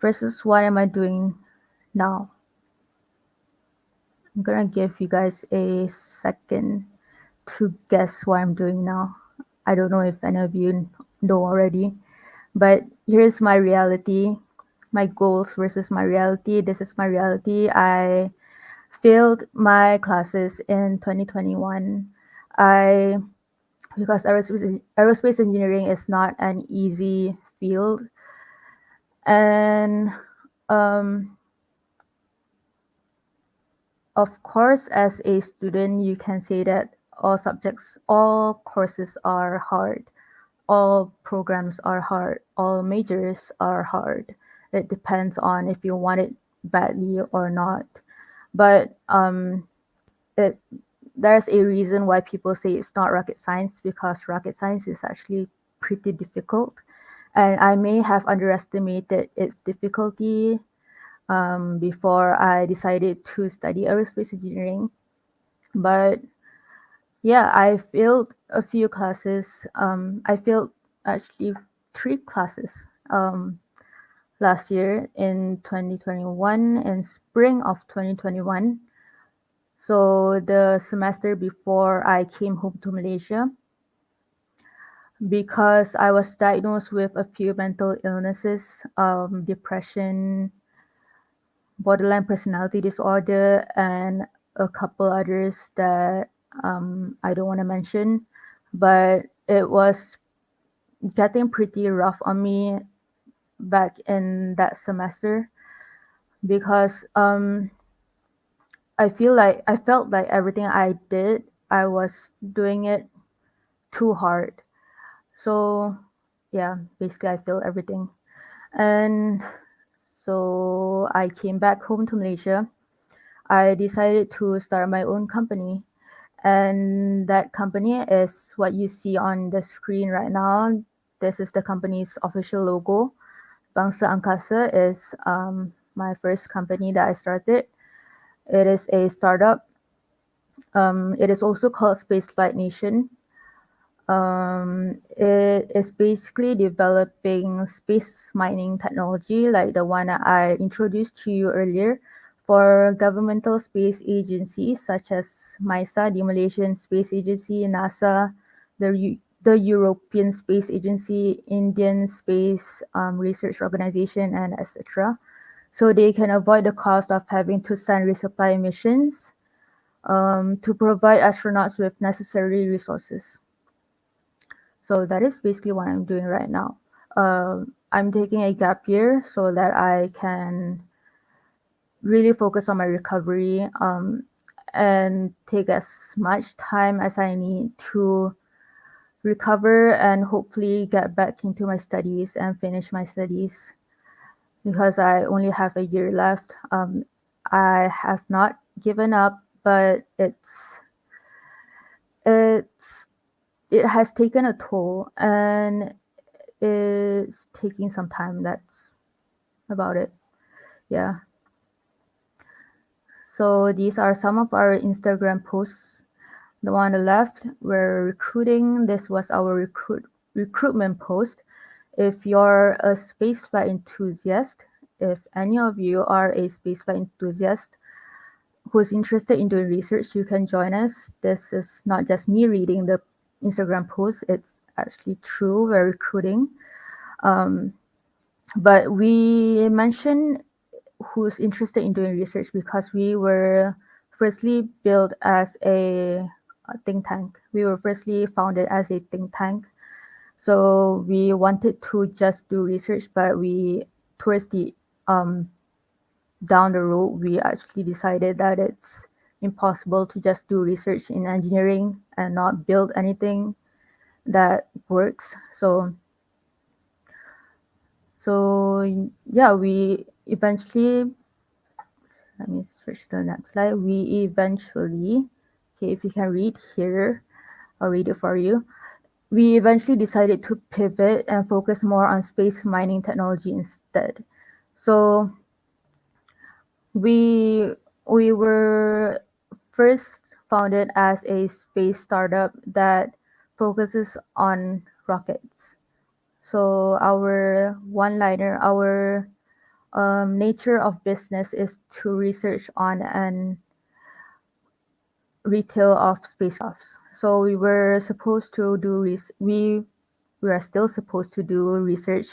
versus what am I doing now. I'm gonna give you guys a second to guess what I'm doing now. I don't know if any of you know already, but here's my reality, my goals versus my reality. This is my reality. I failed my classes in 2021. Because aerospace engineering is not an easy field, and of course, as a student, you can say that all courses are hard, all programs are hard, all majors are hard. It depends on if you want it badly or not. But there's a reason why people say it's not rocket science, because rocket science is actually pretty difficult. And I may have underestimated its difficulty before I decided to study aerospace engineering. But yeah, I failed a few classes. I failed actually 3 classes last year in 2021, in spring of 2021. So the semester before I came home to Malaysia, because I was diagnosed with a few mental illnesses, depression, borderline personality disorder, and a couple others that I don't want to mention, but it was getting pretty rough on me back in that semester, because I felt like everything I did, I was doing it too hard. So yeah, basically I failed everything. And so I came back home to Malaysia. I decided to start my own company. And that company is what you see on the screen right now. This is the company's official logo. Bangsa Angkasa is my first company that I started. It is a startup. It is also called Spaceflight Nation. It is basically developing space mining technology like the one I introduced to you earlier for governmental space agencies such as MISA, the Malaysian Space Agency, NASA, the European Space Agency, Indian Space Research Organization, and etc. So they can avoid the cost of having to send resupply missions to provide astronauts with necessary resources. So that is basically what I'm doing right now. I'm taking a gap year so that I can really focus on my recovery and take as much time as I need to recover and hopefully get back into my studies and finish my studies, because I only have a year left. I have not given up, but it has taken a toll and it's taking some time. That's about it. Yeah. So these are some of our Instagram posts. The one on the left, we're recruiting. This was our recruitment post. If you're a spaceflight enthusiast, if any of you are a spaceflight enthusiast who's interested in doing research, you can join us. This is not just me reading the Instagram post, it's actually true, we're recruiting. But we mentioned who's interested in doing research because we were firstly built as a think tank. We were firstly founded as a think tank. So we wanted to just do research, but towards the down the road, we actually decided that it's impossible to just do research in engineering and not build anything that works. So yeah, we eventually, let me switch to the next slide. We eventually, okay, if you can read here, I'll read it for you. We eventually decided to pivot and focus more on space mining technology instead. So we were first founded as a space startup that focuses on rockets. So our one-liner, our nature of business is to research on and retail of spacecrafts. So we were supposed to do we are still supposed to do research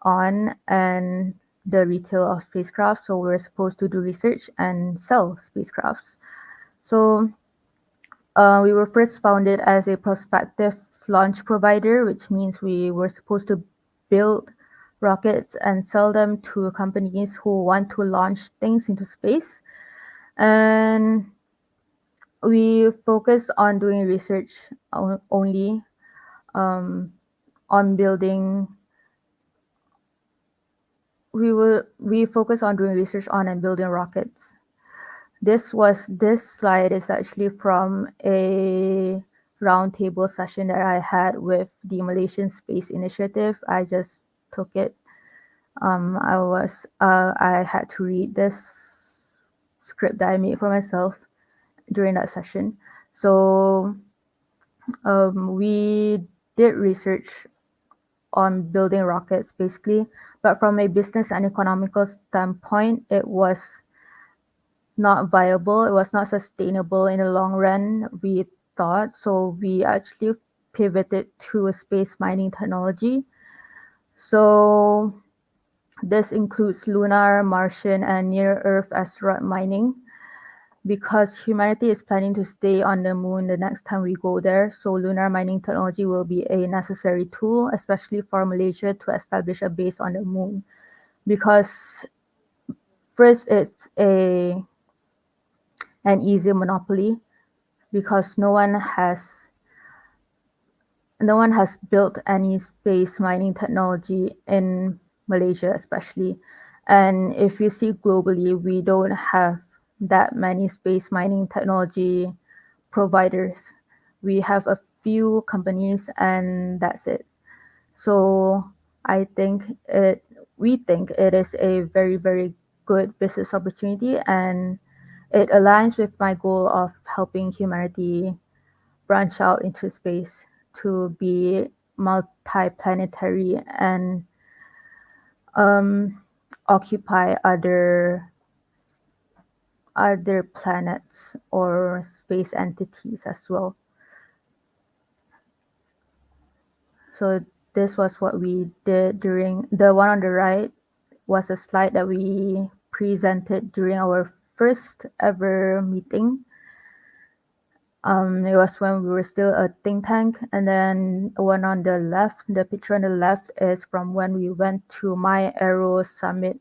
on and the retail of spacecraft. So we're supposed to do research and sell spacecrafts. So we were first founded as a prospective launch provider, which means we were supposed to build rockets and sell them to companies who want to launch things into space. And we focus on doing research only on building. We focus on doing research on and building rockets. This slide is actually from a roundtable session that I had with the Malaysian Space Initiative. I just took it. I had to read this script that I made for myself during that session. So we did research on building rockets basically, but from a business and economical standpoint, it was not viable. It was not sustainable in the long run, we thought. So we actually pivoted to space mining technology. So this includes lunar, Martian, and near-Earth asteroid mining because humanity is planning to stay on the moon the next time we go there. So lunar mining technology will be a necessary tool, especially for Malaysia to establish a base on the moon. Because first, it's an easy monopoly because no one has built any space mining technology in Malaysia, especially. And if you see globally, we don't have that many space mining technology providers. We have a few companies and that's it. So we think it is a very, very good business opportunity, and it aligns with my goal of helping humanity branch out into space to be multi-planetary and occupy other planets or space entities as well. So this was what we did during the one on the right was a slide that we presented during our first ever meeting. It was when we were still a think tank, and then one on the left, the picture on the left is from when we went to My Aero Summit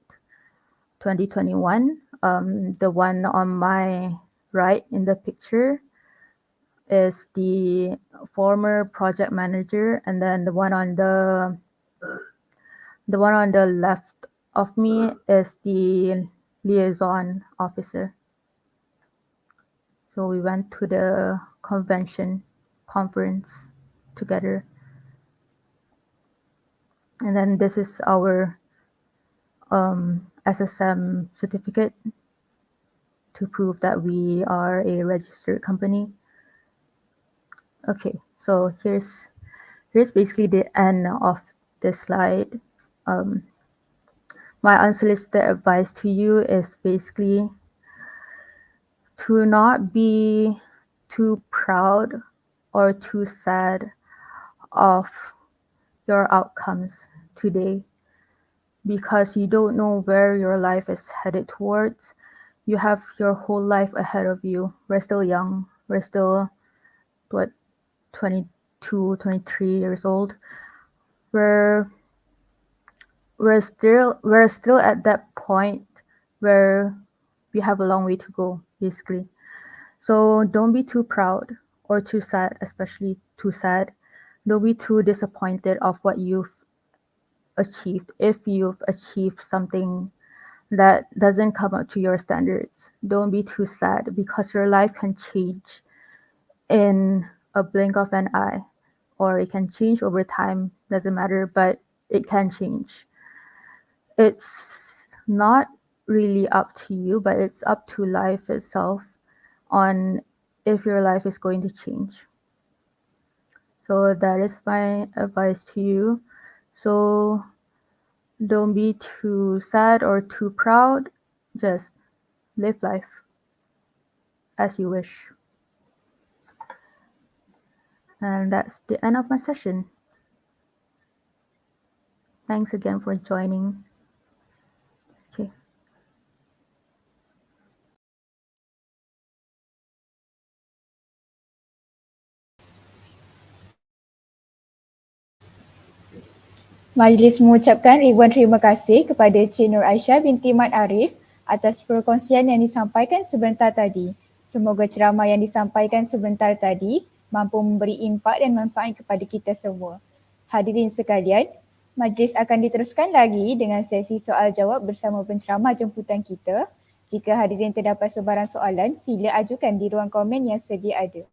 2021. The one on my right in the picture is the former project manager, and then the one on the left of me is the liaison officer. So we went to the conference together. And then this is our SSM certificate to prove that we are a registered company. Okay, so here's basically the end of this slide. My unsolicited advice to you is basically to not be too proud or too sad of your outcomes today, because you don't know where your life is headed towards. You have your whole life ahead of you. We're still young. We're still 22, 23 years old. We're still at that point where we have a long way to go, basically. So don't be too proud or too sad, especially too sad. Don't be too disappointed of what you've achieved. If you've achieved something that doesn't come up to your standards, don't be too sad, because your life can change in a blink of an eye, or it can change over time, doesn't matter, but it can change. It's not really up to you, but it's up to life itself on if your life is going to change. So that is my advice to you. So Don't be too sad or too proud. Just live life as you wish. And that's the end of my session. Thanks again for joining. Okay. Majlis mengucapkan ribuan terima kasih kepada Cik Nur Aisyah binti Md Ariff atas perkongsian yang disampaikan sebentar tadi. Semoga ceramah yang disampaikan sebentar tadi mampu memberi impak dan manfaat kepada kita semua. Hadirin sekalian, majlis akan diteruskan lagi dengan sesi soal jawab bersama penceramah jemputan kita. Jika hadirin terdapat sebarang soalan, sila ajukan di ruang komen yang sedia ada.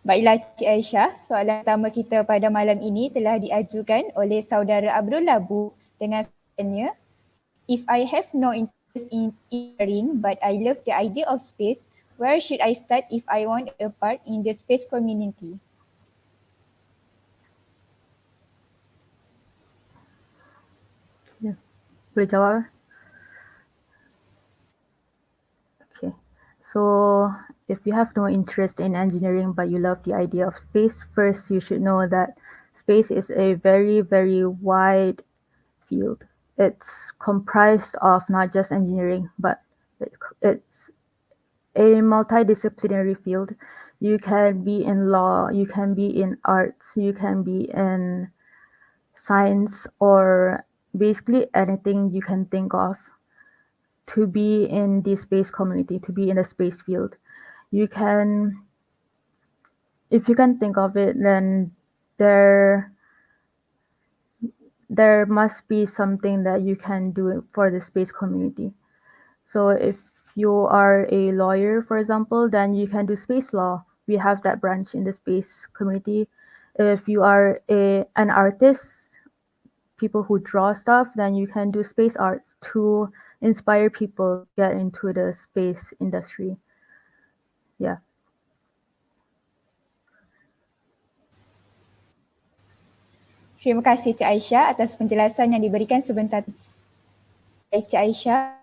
Baiklah Cik Aisyah, soalan pertama kita pada malam ini telah diajukan oleh saudara Abdullah Bu dengan soalannya, if I have no interest in engineering but I love the idea of space, where should I start if I want a part in the space community? Boleh jawab? Okay. So if you have no interest in engineering but you love the idea of space, first you should know that space is a very, very wide field. It's comprised of not just engineering, but it's a multidisciplinary field. You can be in law, you can be in arts, you can be in science, or basically anything you can think of to be in the space community, to be in the space field. You can, if you can think of it, then there must be something that you can do for the space community. So if you are a lawyer, for example, then you can do space law. We have that branch in the space community. If you are an artist, people who draw stuff, then you can do space arts to inspire people to get into the space industry. Yeah. Terima kasih Cik Aisyah atas penjelasan yang diberikan sebentar. Baik Cik Aisyah,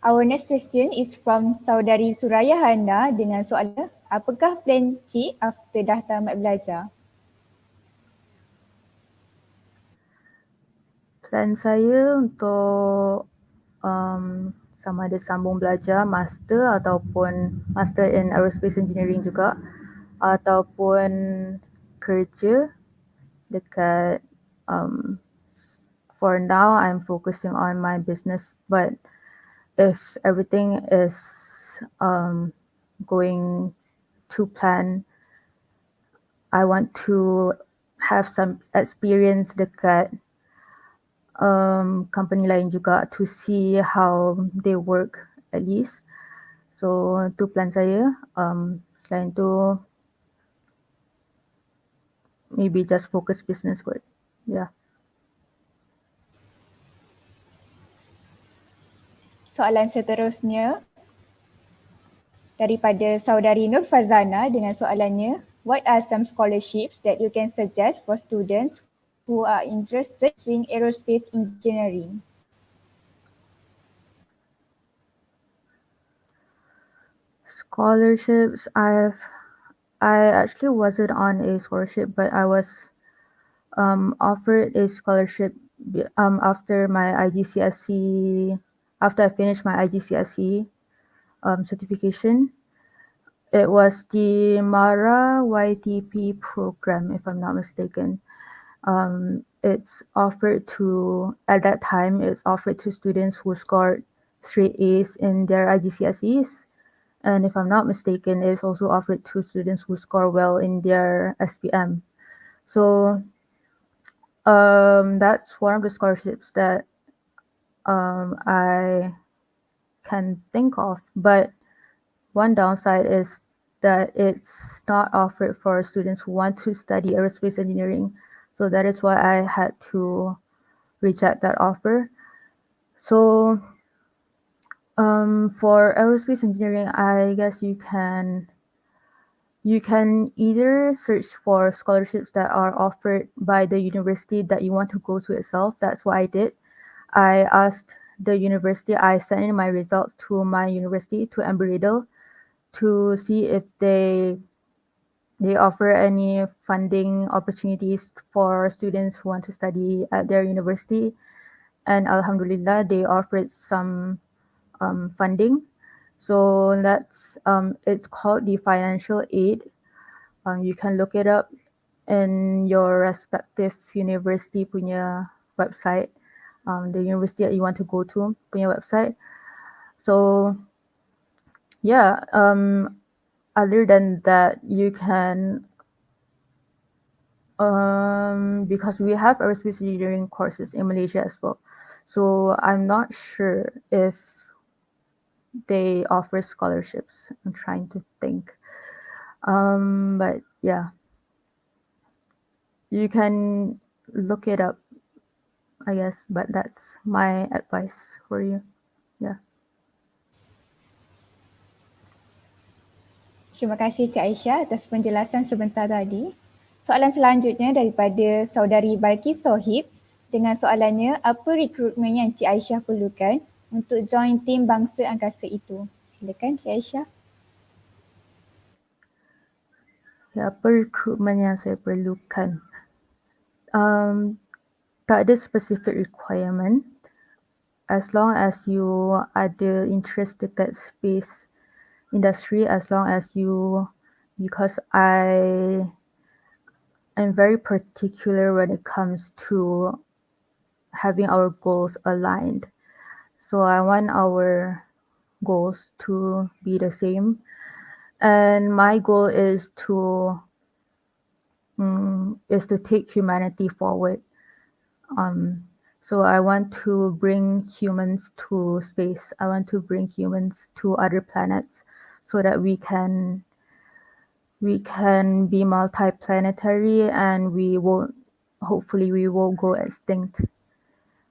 our next question is from Saudari Suraya Hana dengan soalan, apakah plan Cik after dah tamat belajar? Plan saya untuk sama ada sambung belajar master ataupun master in aerospace engineering juga, ataupun kerja dekat for now I'm focusing on my business, but if everything is going to plan, I want to have some experience dekat company lain juga to see how they work at least. So tu plan saya. Selain tu maybe just focus business kot. Yeah. Soalan seterusnya daripada saudari Nur Fazana dengan soalannya, what are some scholarships that you can suggest for students who are interested in aerospace engineering? Scholarships, I actually wasn't on a scholarship, but I was offered a scholarship after my IGCSE, after I finished my IGCSE certification. It was the MARA YTP program, if I'm not mistaken. It's offered to, at that time, it's offered to students who scored straight A's in their IGCSEs. And if I'm not mistaken, it's also offered to students who score well in their SPM. So that's one of the scholarships that I can think of. But one downside is that it's not offered for students who want to study aerospace engineering. So that is why I had to reject that offer. So for aerospace engineering, I guess you can either search for scholarships that are offered by the university that you want to go to itself. That's what I did. I asked the university, I sent in my results to my university, to Embry-Riddle, to see if they offer any funding opportunities for students who want to study at their university. And Alhamdulillah, they offered some funding. So that's it's called the financial aid. You can look it up in your respective university punya website, the university that you want to go to punya website. So yeah, other than that, you can because we have aerospace engineering courses in Malaysia as well. So I'm not sure if they offer scholarships. I'm trying to think. But yeah, you can look it up, I guess, but that's my advice for you. Yeah. Terima kasih Cik Aisyah atas penjelasan sebentar tadi. Soalan selanjutnya daripada saudari Balki Sohib dengan soalannya, apa rekrutmen yang Cik Aisyah perlukan untuk join tim bangsa angkasa itu? Silakan Cik Aisyah. Ya, apa rekrutmen yang saya perlukan? Tak ada specific requirement. As long as you ada interest dekat space industry, as long as you, because I am very particular when it comes to having our goals aligned. So I want our goals to be the same. And my goal is to take humanity forward. So I want to bring humans to space. I want to bring humans to other planets so that we can be multi-planetary and hopefully we won't go extinct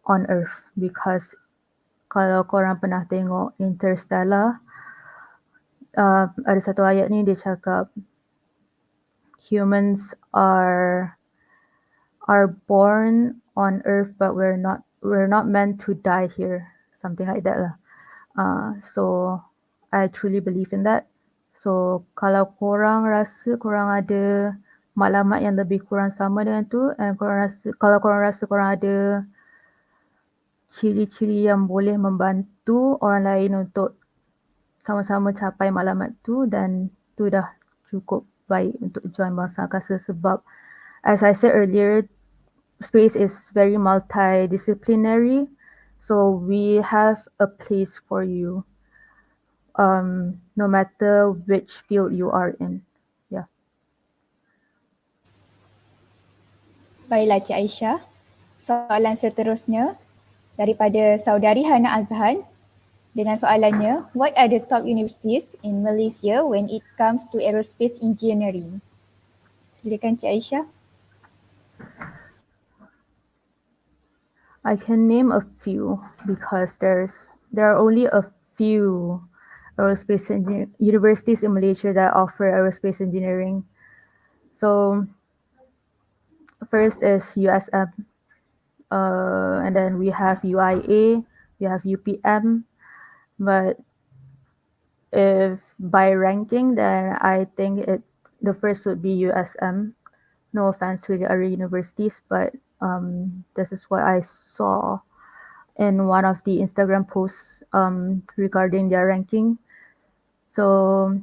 on Earth, because kalau korang pernah tengok Interstellar, ada satu ayat ni dia cakap humans are born on Earth but we're not meant to die here, something like that lah. So I truly believe in that. So kalau korang rasa korang ada maklumat yang lebih kurang sama dengan tu, and kalau korang rasa korang ada ciri-ciri yang boleh membantu orang lain untuk sama-sama capai maklumat tu, dan tu dah cukup baik untuk join bangsa angkasa. Sebab as I said earlier, space is very multidisciplinary, so we have a place for you, no matter which field you are in. Yeah. Baiklah Cik Aisyah. Soalan seterusnya daripada saudari Hana Azhan dengan soalannya, what are the top universities in Malaysia when it comes to aerospace engineering? Silakan Cik Aisyah. I can name a few because there are only a few aerospace universities in Malaysia that offer aerospace engineering. So first is USM, and then we have UIA, we have UPM, but if by ranking, then I think the first would be USM. No offense to the other universities, but this is what I saw in one of the Instagram posts regarding their ranking. So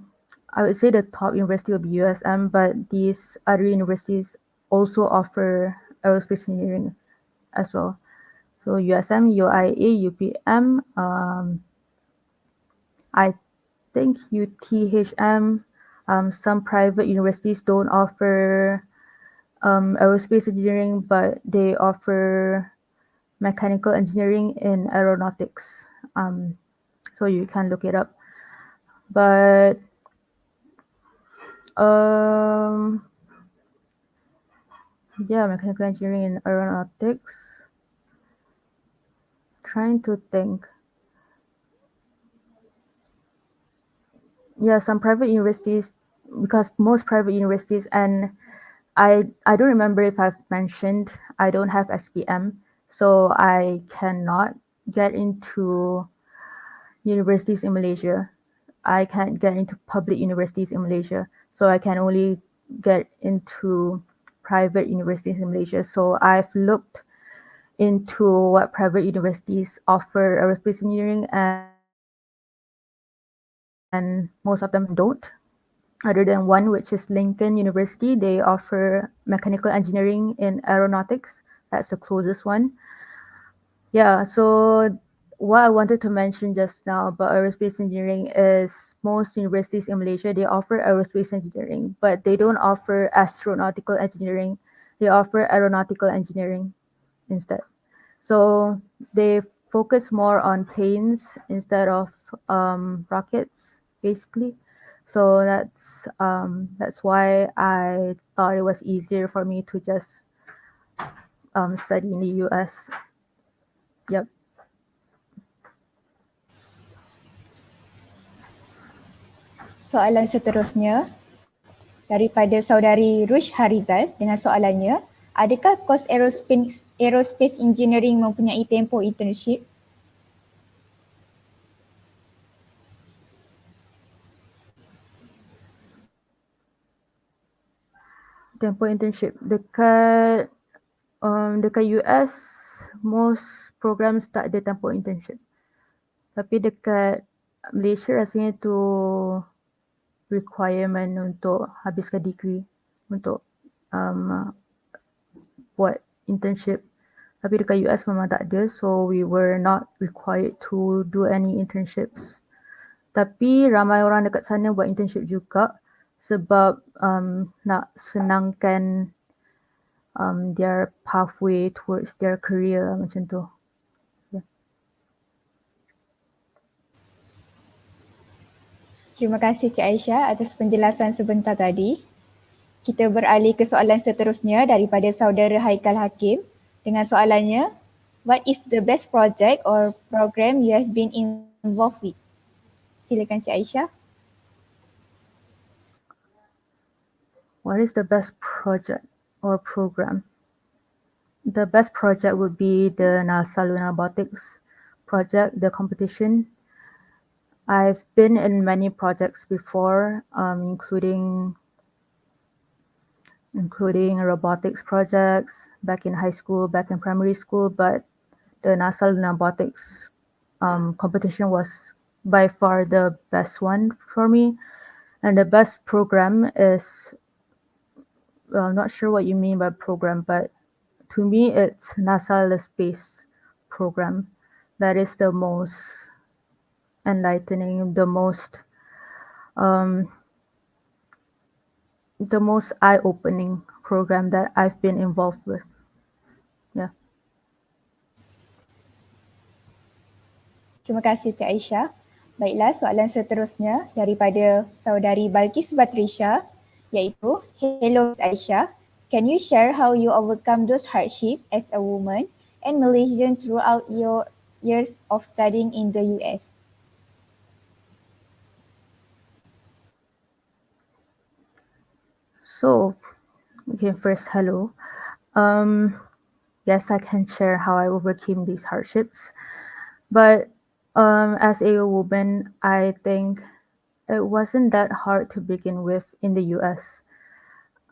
I would say the top university will be USM, but these other universities also offer aerospace engineering as well. So USM, UIA, UPM, I think UTHM, some private universities don't offer aerospace engineering, but they offer mechanical engineering in aeronautics. So you can look it up. But yeah, mechanical engineering in aeronautics. trying to think. Yeah, some private universities, because most private universities, and I don't remember if I've mentioned I don't have SPM, so I cannot get into universities in Malaysia. I can't get into public universities in Malaysia, so I can only get into private universities in Malaysia. So I've looked into what private universities offer aerospace engineering, and most of them don't. Other than one, which is Lincoln University, they offer mechanical engineering in aeronautics. That's the closest one. Yeah, so what I wanted to mention just now about aerospace engineering is most universities in Malaysia, they offer aerospace engineering, but they don't offer astronautical engineering. They offer aeronautical engineering instead. So they focus more on planes instead of rockets, basically. So that's why I thought it was easier for me to just study in the US. Yep. Soalan seterusnya daripada saudari Rush Harizal dengan soalannya, adakah kos aerospace engineering mempunyai tempoh internship? Tempoh internship dekat US, most programs tak ada tempoh internship. Tapi dekat Malaysia rasanya tu requirement untuk habiskan degree untuk buat internship. Tapi dekat US memang tak ada, so we were not required to do any internships. Tapi ramai orang dekat sana buat internship juga sebab nak senangkan their pathway towards their career macam tu. Terima kasih Cik Aisyah atas penjelasan sebentar tadi. Kita beralih ke soalan seterusnya daripada saudara Haikal Hakim dengan soalannya, what is the best project or program you have been involved with? Silakan Cik Aisyah. What is the best project or program? The best project would be the NASA Lunar Robotics project, the competition. I've been in many projects before, including robotics projects back in high school, back in primary school, but the NASA Lunar Robotics competition was by far the best one for me. And the best program is, well, I'm not sure what you mean by program, but to me it's NASA the Space program. That is the most enlightening, the most eye-opening program that I've been involved with. Yeah. Terima kasih Cik Aisyah. Baiklah, soalan seterusnya daripada saudari Balkis Batrisha iaitu, hello Cik Aisyah, can you share how you overcome those hardships as a woman and Malaysian throughout your years of studying in the US? So, okay, first, hello. Yes, I can share how I overcame these hardships. But as a woman, I think it wasn't that hard to begin with in the US.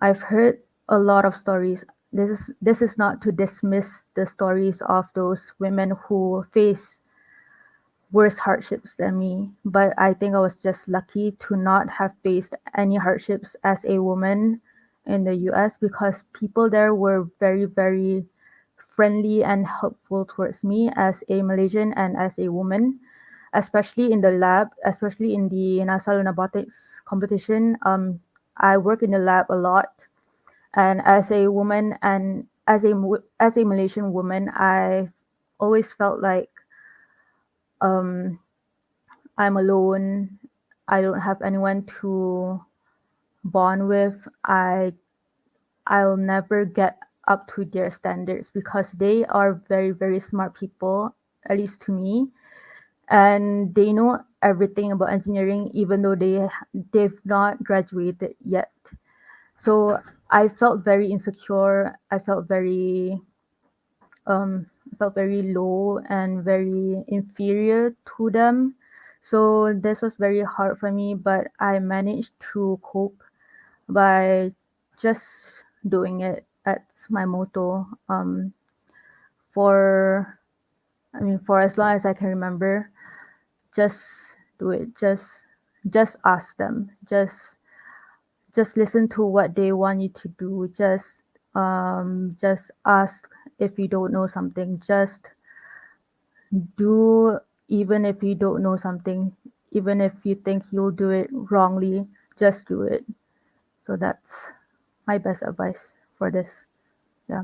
I've heard a lot of stories. This is not to dismiss the stories of those women who face worse hardships than me, but I think I was just lucky to not have faced any hardships as a woman in the US because people there were very, very friendly and helpful towards me as a Malaysian and as a woman, especially in the lab, especially in the NASA Lunar Robotics competition. I work in the lab a lot, and as a woman and as a Malaysian woman, I always felt like I'm alone. I don't have anyone to bond with. I'll never get up to their standards because they are very, very smart people. at least to me, and they know everything about engineering even though they've not graduated yet. So I felt very insecure. I felt very low and very inferior to them. So this was very hard for me, but I managed to cope by just doing it. That's my motto. For as long as I can remember, just do it. Just ask them. Just listen to what they want you to do. Just ask if you don't know something. Just do, even if you don't know something, even if you think you'll do it wrongly, just do it. So that's my best advice for this. Yeah.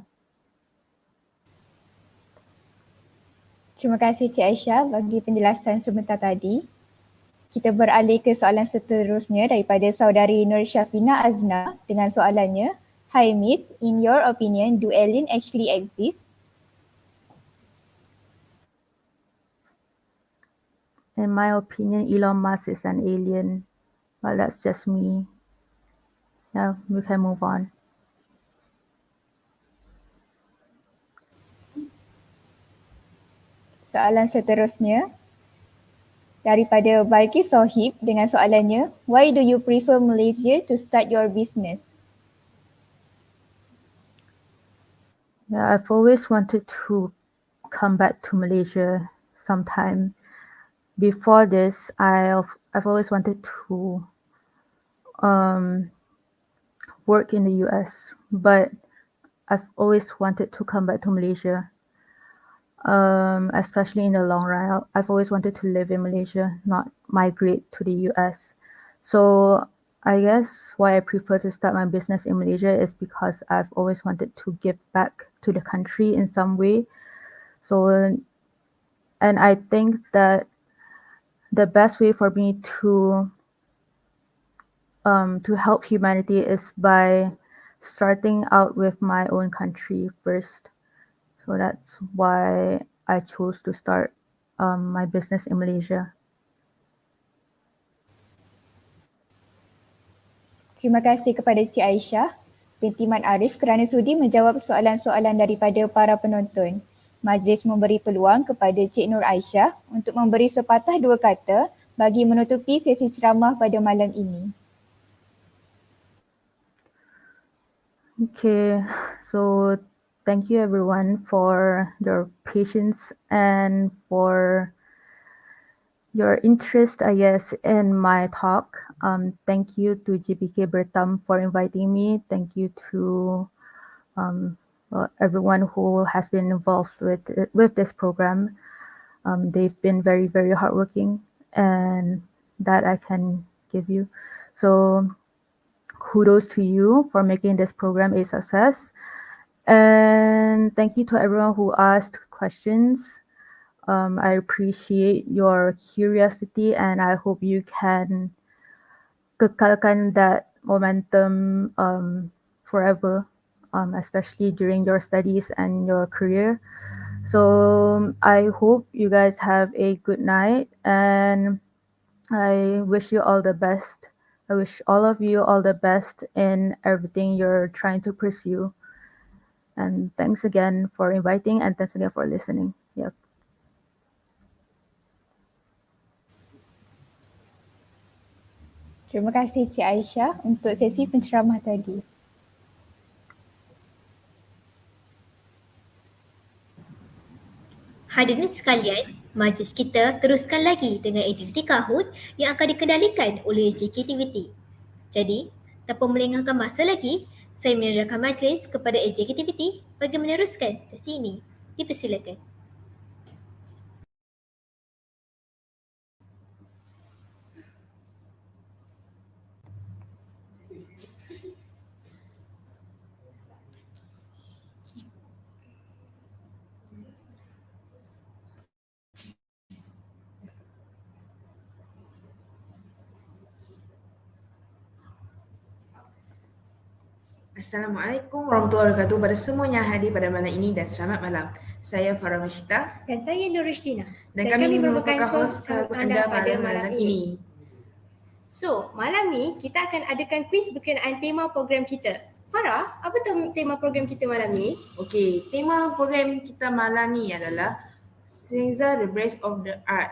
Terima kasih Cik Aisyah bagi penjelasan sebentar tadi. Kita beralih ke soalan seterusnya daripada saudari Nur Syafina Azna dengan soalannya, Hi Miss, in your opinion, do alien actually exist? In my opinion, Elon Musk is an alien, but that's just me. Yeah, we can move on. Soalan seterusnya daripada Balkis Sohib dengan soalannya, Why do you prefer Malaysia to start your business? Yeah, I've always wanted to come back to Malaysia sometime. Before this, I've always wanted to work in the US, but I've always wanted to come back to Malaysia. Especially in the long run. I've always wanted to live in Malaysia, not migrate to the US. So I guess why I prefer to start my business in Malaysia is because I've always wanted to give back to the country in some way. So, and I think that the best way for me to help humanity is by starting out with my own country first. So that's why I chose to start my business in Malaysia. Terima kasih kepada Cik Aisyah binti Md Ariff kerana sudi menjawab soalan-soalan daripada para penonton. Majlis memberi peluang kepada Cik Nur Aisyah untuk memberi sepatah dua kata bagi menutupi sesi ceramah pada malam ini. Okay, so thank you everyone for your patience and for your interest, I guess, in my talk. Thank you to GPK Bertam for inviting me. Thank you to everyone who has been involved with this program. They've been very, very hardworking, and that I can give you. So kudos to you for making this program a success. And thank you to everyone who asked questions. I appreciate your curiosity, and I hope you can kekalkan that momentum forever, especially during your studies and your career. So I hope you guys have a good night, and I wish you all the best. I wish all of you all the best in everything you're trying to pursue. And thanks again for inviting, and thanks again for listening. Yep. Terima kasih Cik Aisyah untuk sesi penceramah tadi. Hadirin sekalian, majlis kita teruskan lagi dengan aktiviti Kahoot yang akan dikendalikan oleh JKTVT. Jadi, tanpa melengahkan masa lagi, saya menyerahkan majlis kepada JKTVT bagi meneruskan sesi ini. Dipersilakan. Assalamualaikum warahmatullahi wabarakatuh pada semuanya yang hadir pada malam ini dan selamat malam. Saya Farah Mashita. Dan saya Nur Aisyah. Dan kami merupakan host anda pada malam ini. So, malam ni kita akan adakan kuis berkenaan tema program kita. Farah, apa tema program kita malam ni? Okey, tema program kita malam ni adalah Scienza, the Brace of the Art.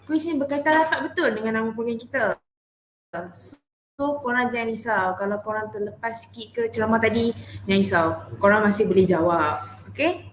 Kuis ni berkaitan rapat betul dengan nama program kita. So, korang jangan risau. Kalau korang terlepas sikit ke ceramah tadi, jangan risau. Korang masih boleh jawab. Okey?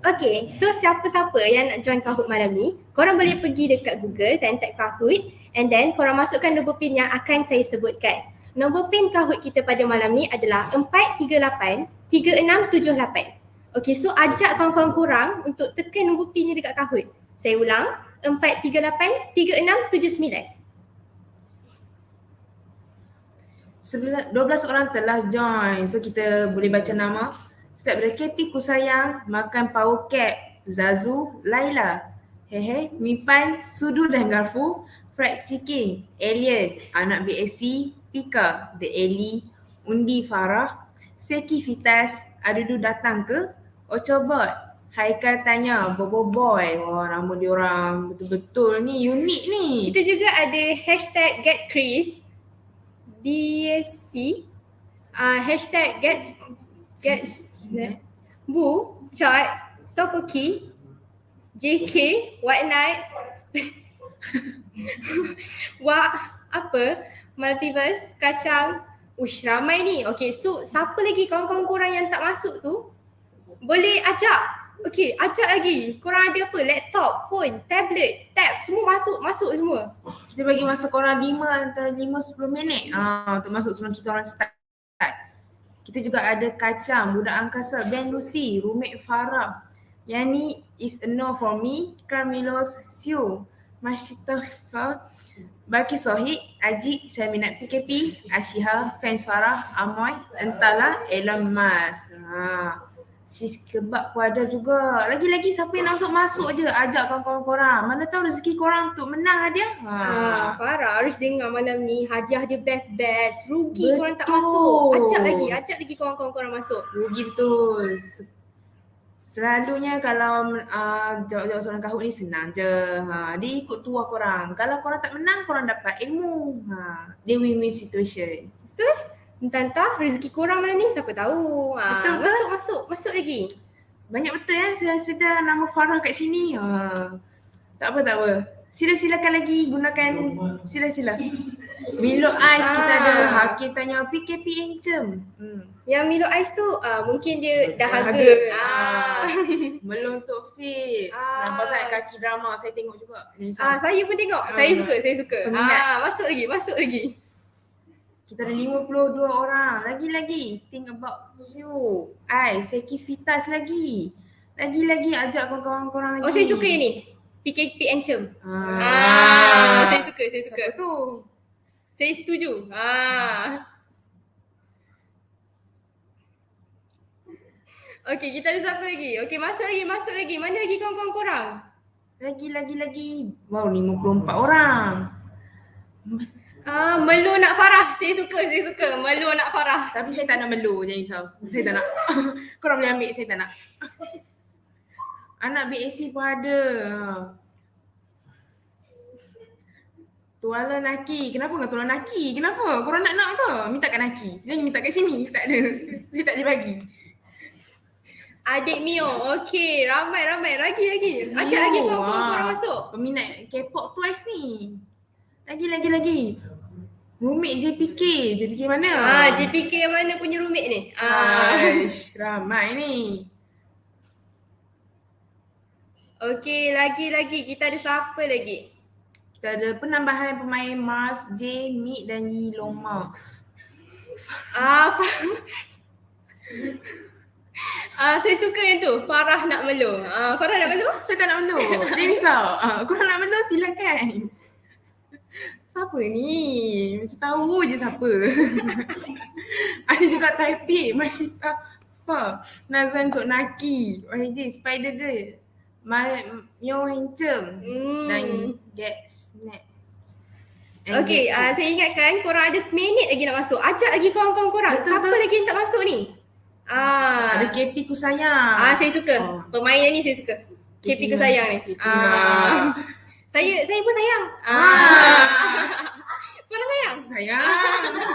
Okay, so siapa-siapa yang nak join Kahoot malam ni, korang boleh pergi dekat Google dan type Kahoot and then korang masukkan nombor PIN yang akan saya sebutkan. Nombor PIN Kahoot kita pada malam ni adalah 438-3678. Okay, so ajak kawan-kawan korang untuk tekan nombor PIN ni dekat Kahoot. Saya ulang, 438-3679. 12 orang telah join. So kita boleh baca nama. Start dari KP Kusayang, Makan Power Cap, Zazu, Laila, Hehe, Mipan, Sudu dan Garfu, Fried Chicken, Alien, Anak BSC, Pika, The Ellie, Undi Farah, Seki Fitas, Adudu datang ke? Ocobot, Haikal tanya, Bobo Boy. Wah, nama diorang betul-betul ni, unik ni. Kita juga ada hashtag GetChris, BSC, hashtag Gets Bu, Chat, Topoki, JK, White Knight, Multiverse, Kacang. Ramai ni. Okay, so siapa lagi kawan-kawan korang yang tak masuk tu, boleh ajak. Okay, ajak lagi. Korang ada apa? Laptop, phone, tablet, tab, semua masuk semua. Kita bagi masa korang antara 5-10 minit untuk masuk sebelum kita orang start. Kita juga ada Kacang, Budak Angkasa, Ben Lucy, Roommate Farah. Yang ni is a no for me, Carmilos, Siu, Mashitafa, Baki Sohid, Ajik, saya minat PKP, Ashiha, Fans Farah, Amoy, Entahlah, Elon Musk. Sis Kebab pun ada juga. Lagi-lagi siapa yang nak masuk je, ajak kawan-kawan korang. Mana tahu rezeki korang untuk menang hadiah. Farah harus dengar malam ni, hadiah dia best-best. Rugi betul. Korang tak masuk. Ajak lagi kawan-kawan korang masuk. Rugi betul. Selalunya kalau jawab-jawab soalan Kahoot ni senang je. Dia ikut tuah korang. Kalau korang tak menang, korang dapat ilmu. Dia win-win situation. Betul? Entah rezeki korang mana ni, siapa tahu. Betul. Masuk lagi. Banyak betul ya, sila nama Farah kat sini. Tak apa. Silakan lagi gunakan sila. Milo Ais kita ada. Hakim tanya PKP Encem. Yang Milo Ais tu mungkin dia dahaga. Melontok fit. Nampak sangat kaki drama, saya tengok juga. Saya pun tengok. Saya suka. Masuk lagi. Kita ada 52 orang. Lagi. Think about you. Seki Fitas lagi. Lagi ajak kawan-kawan korang lagi. Oh, saya suka yang ni. PKP Encem. Saya suka. Siapa tu? Saya setuju. Okey, kita ada siapa lagi? Okey, masuk lagi. Mana lagi kawan-kawan korang? Lagi. Wow, 54 orang. Melu nak Farah. Saya suka. Melu nak Farah. Tapi saya tak nak melu, jangan risau. Saya tak nak. Korang boleh ambil, saya tak nak. Anak BAC pun ada. Tuala Naki. Kenapa dengan Tuala Naki? Kenapa? Korang nak ke? Minta kat Naki. Jangan minta kat sini. Tak ada. Saya tak boleh bagi. Adik Mio. Okey, ramai. Lagi. Ajak lagi kawan-kawan korang masuk. Peminat K-pop Twice ni. Lagi. Roommate JPK mana? JPK yang mana punya roommate ni? Ramai ni. Okey, lagi. Kita ada siapa lagi? Kita ada penambahan pemain Mars, J, Mik dan Yi Loma. Saya suka yang tu. Farah nak melu. Farah nak melu? Saya tak nak melu. Dia risau. Korang nak melu silakan. Siapa ni? Macam tahu je siapa. Ada juga Taipei, Mashita, Nazwan untuk Naki, YJ, Spider Girl, Myo Hencem dan Get Snap. Okey, saya ingatkan korang ada seminit lagi nak masuk. Ajak lagi kawan-kawan korang. Betul. Siapa lagi yang tak masuk ni? Ada KP ku sayang. Saya suka. Pemain yang ni saya suka. KP ku sayang ni. Saya pun sayang. Korang sayang? Sayang.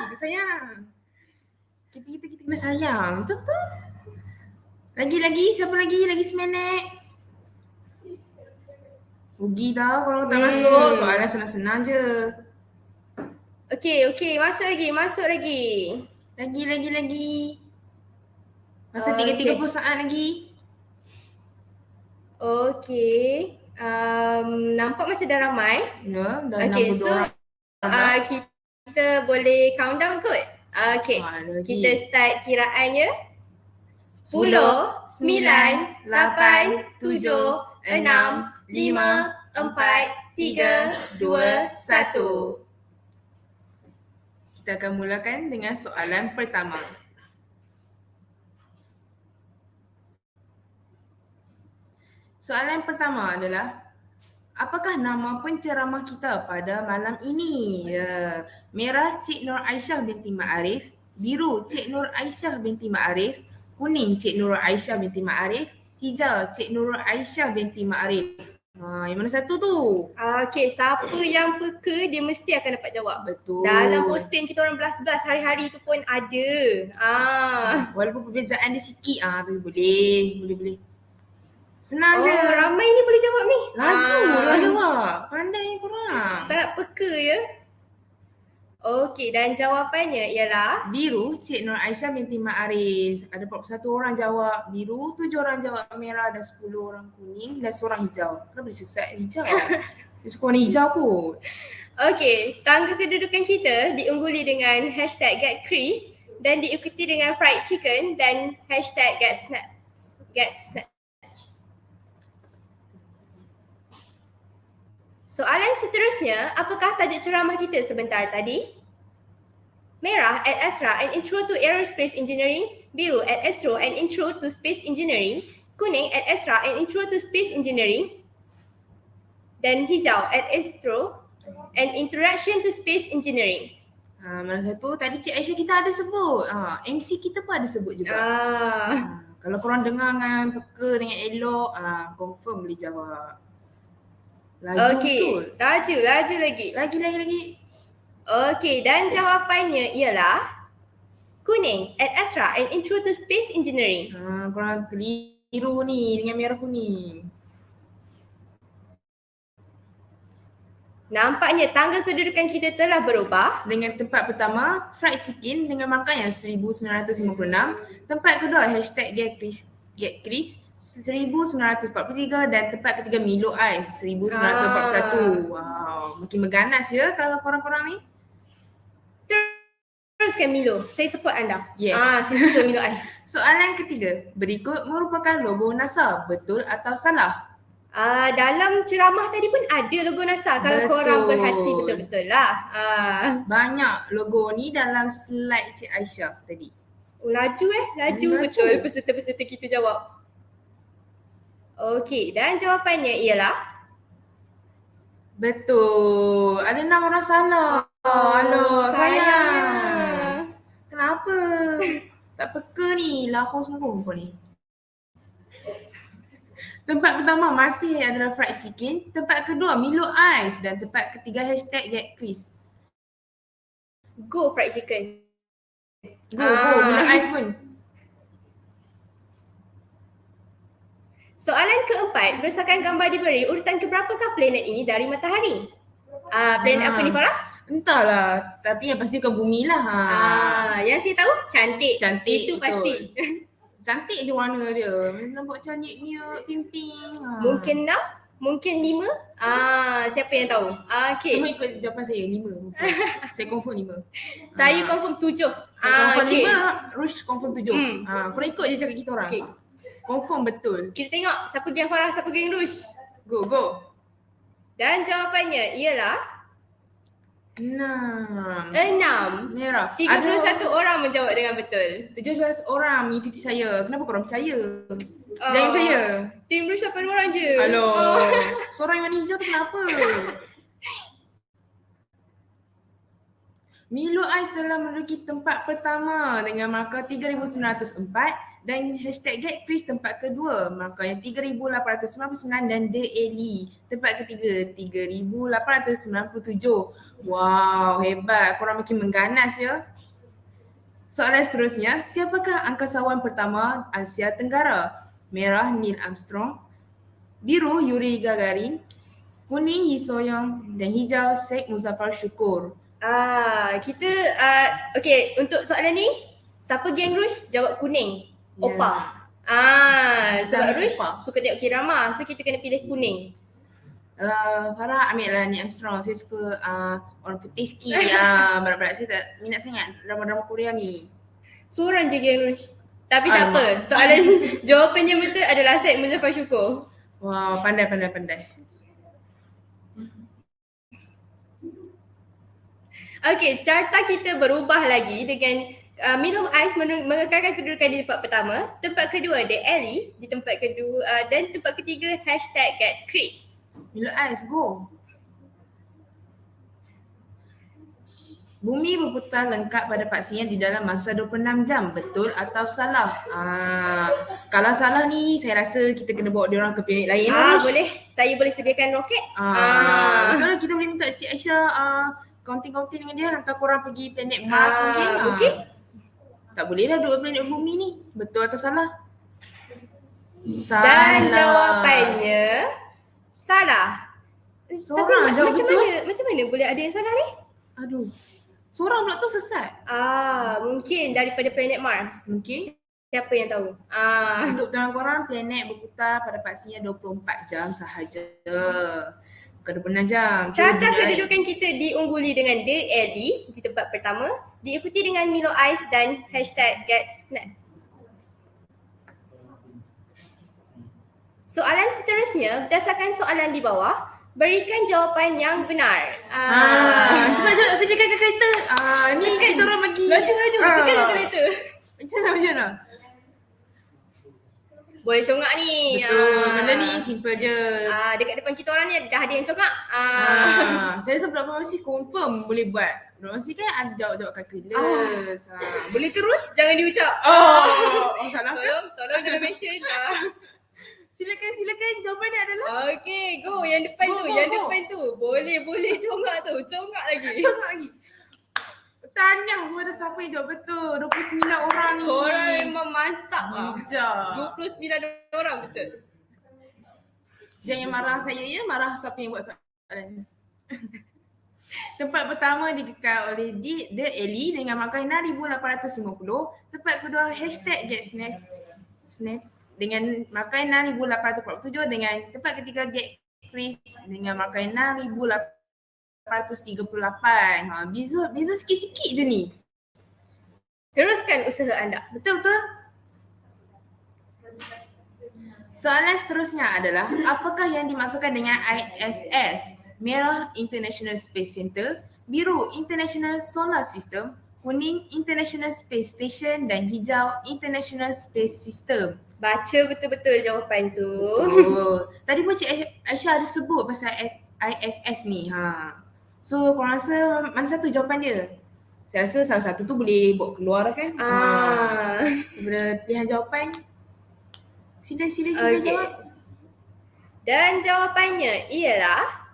Kita sayang. KP kita kena sayang. Betul-betul. Lagi. Siapa lagi? Lagi seminit. Rugi tau kalau tak masuk. Soalan senang-senang je. Okey. Masuk lagi. Lagi. Masa 30 saat lagi. Okey. Nampak macam dah ramai. Ya, dah Okey, 62 so orang. kita boleh countdown kot. Okey. Kita start kiraannya. 10, 9, 8, 7, 6, 5, 4, 3, 2, 1. Kita akan mulakan dengan soalan pertama. Soalan pertama adalah, apakah nama penceramah kita pada malam ini? Merah Cik Nur Aisyah binti Ma'arif, biru Cik Nur Aisyah binti Ma'arif, kuning Cik Nur Aisyah binti Ma'arif, hijau Cik Nur Aisyah binti Ma'arif. Yang mana satu tu? Okey, siapa yang peka dia mesti akan dapat jawab. Betul. Dalam posting kita orang belas-belas hari-hari tu pun ada. Walaupun perbezaan dia sikit, tapi boleh. Senang je. Ramai ni boleh jawab ni. Laju lah jawab. Pandai korang. Sangat peka ya. Okey, dan jawapannya ialah Biru Cik Nur Aisyah binti Ma'arif. Ada 41 orang jawab biru, 7 orang jawab merah dan 10 orang kuning dan seorang hijau. Kenapa dia sesat hijau? Dia suka warna hijau kot. okey, tangga kedudukan kita diungguli dengan #GetChris dan diikuti dengan fried chicken dan #GetSnatch. Soalan seterusnya, apakah tajuk ceramah kita sebentar tadi? Merah, Ad Astra, an intro to aerospace engineering. Biru, Ad Astro, an intro to space engineering. Kuning, Ad Astra, an intro to space engineering. Dan hijau, Ad Astro, an introduction to space engineering. Mana satu? Tadi Cik Aisyah kita ada sebut. MC kita pun ada sebut juga. Kalau korang dengar dengan peka dengan elok, confirm boleh jawab. Laju betul. Laju lagi. Lagi. Okey, dan jawapannya ialah kuning, Ad Astra, an intro to space engineering. Korang keliru ni dengan merah kuning. Nampaknya tangga kedudukan kita telah berubah. Dengan tempat pertama, fried chicken dengan markah yang 1956. Tempat kedua, #GetChris 1943 dan tempat ketiga Milo Ais 1941. Wow, makin berganas ya kalau korang-korang ni. Teruskan Milo, saya support anda. Yes. Saya suka Milo Ais. Soalan ketiga, berikut merupakan logo NASA, betul atau salah? Dalam ceramah tadi pun ada logo NASA kalau Betul. korang berhati betul-betul lah. Banyak logo ni dalam slide Cik Aisyah tadi. Laju betul peserta-peserta kita jawab. Okey, dan jawapannya ialah betul. Ada 6 orang salah. Sayang. Kenapa? Tak peka ni. Lahor sungguh kau ni. Tempat pertama masih adalah fried chicken. Tempat kedua Milo Ais. Dan tempat ketiga #GetChris. go fried chicken. Go. Milo Ais pun. Soalan keempat, berdasarkan gambar diberi, urutan keberapakah planet ini dari matahari? Planet apa ni Farah? Entahlah. Tapi yang pasti bukan bumi lah. Yang saya tahu cantik. betul. Itu pasti. Cantik je warna dia. Nampak macam nyut-nyut, ping-ping. Mungkin 6, mungkin 5. Siapa yang tahu? Okey. Semua ikut jawapan saya, 5. Saya confirm 5. Saya confirm 7. Saya confirm okey. 5, Rush confirm 7. Korang ikut je cakap kita orang. Okey. Confirm betul. Kita tengok siapa geng Farah, siapa geng Rush. Go. Dan jawapannya ialah 6. 6. Merah. 31 orang menjawab dengan betul. 17 orang mengikuti saya. Kenapa korang percaya? Jangan percaya. Tim Rush 8 orang je. Seorang yang warna hijau tu kenapa? Milo Ais telah menduduki tempat pertama dengan markah 3,904 dan hashtag Get Chris tempat kedua markah yang 3,899 dan The Ellie tempat ketiga 3,897. Wow, hebat. Korang makin mengganas ya. Soalan seterusnya, siapakah angkasawan pertama Asia Tenggara? Merah Neil Armstrong, biru Yuri Gagarin, kuning Yi Soyong dan hijau Sheikh Muzaffar Syukur. Kita okey, untuk soalan ni siapa geng Rush jawab kuning. Ya. Opa. Sebab Sama Rush Opa. suka tengok K-drama, so kita kena pilih kuning. Farah ambil lah Neil Armstrong. Saya suka orang putih sikit. Berat-berat saya tak minat sangat drama-drama Korea ni. Seorang je geng Rush. Tapi tak Alamak. apa, soalan jawapannya betul adalah Syed Muzaffar Syukur. Wow, pandai. Okey, carta kita berubah lagi dengan minum ais mengekalkan kedudukan di tempat pertama, tempat kedua The Ellie di tempat kedua dan tempat ketiga hashtag Get Chris. Milo Ais, go. Bumi berputar lengkap pada paksinya di dalam masa 26 jam. Betul atau salah? Kalau salah ni saya rasa kita kena bawa dia orang ke planet lain. Boleh. Saya boleh sediakan roket. Betul, kita boleh minta Cik Aisyah counting dengan dia, hantar korang pergi planet Mars mungkin. Mungkin. Tak boleh lah duduk planet bumi ni. Betul atau salah? Dan jawapannya salah. Seorang Tapi jawab betul. macam mana boleh ada yang salah ni? Aduh. Seorang pula tu sesat. Mungkin daripada planet Mars. Mungkin. Siapa yang tahu? Untuk pengetahuan korang, planet berputar pada paksinya 24 jam sahaja. Bukan 26 jam. Carta kedudukan kita diungguli dengan The Ellie di tempat pertama, diikuti dengan Milo Ais dan hashtag Get Snap. Soalan seterusnya, berdasarkan soalan di bawah, berikan jawapan yang benar. Cepat sediakan kereta. Ni kita orang bagi. Laju, tekan kereta. Macam mana? Boleh congak ni. Betul. Benda ni simple je. Dekat depan kita orang ni dah ada yang congak. Saya rasa budak farmasi confirm boleh buat. Budak farmasi kan ada jawab-jawab calculus. Boleh terus? Jangan diucap. Salah ke? Tolong jangan mention. Silakan jawapannya adalah. Okey, go yang depan depan tu. Boleh congak tu. Congak lagi. Tahniah kepada siapa yang jawab betul. 29 orang ni. Korang memang mantap lah. Bijak. 29 orang betul. Jangan marah saya ya, marah siapa yang buat soalan. Tempat pertama dikekal oleh The Ellie dengan markah 6,850. Tempat kedua hashtag Get Snap dengan markah 6,847 dengan tempat ketiga Get Chris dengan markah 6,838. Beza sikit-sikit je ni. Teruskan usaha anda. Betul. Soalan seterusnya adalah, apakah yang dimaksudkan dengan ISS? Merah International Space Center, biru International Solar System, kuning International Space Station dan hijau International Space System. Baca betul-betul jawapan tu. Betul. Tadi pun Cik Aisyah ada sebut pasal ISS ni. So korang rasa mana satu jawapan dia? Saya rasa salah satu tu boleh bawa keluar kan? Daripada pilihan jawapan. Sila jawab. Dan jawapannya ialah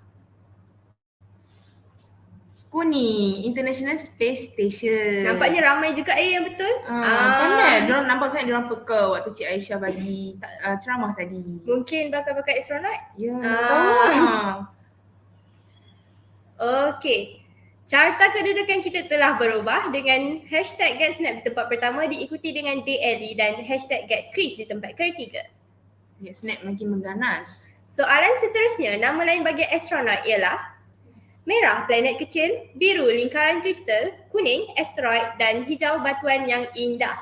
kuning, International Space Station. nampaknya ramai juga yang betul. Pandai. Diorang nampak sangat diorang peka waktu Cik Aisyah bagi ceramah tadi. Mungkin bakal-bakal astronaut. Ya, tahu. Okey. Carta kedudukan kita telah berubah dengan hashtag Get Snap di tempat pertama diikuti dengan The Ellie dan hashtag Get Chris di tempat ketiga. Get Snap makin mengganas. Soalan seterusnya, nama lain bagi astronaut ialah merah planet kecil, biru lingkaran kristal, kuning asteroid dan hijau batuan yang indah.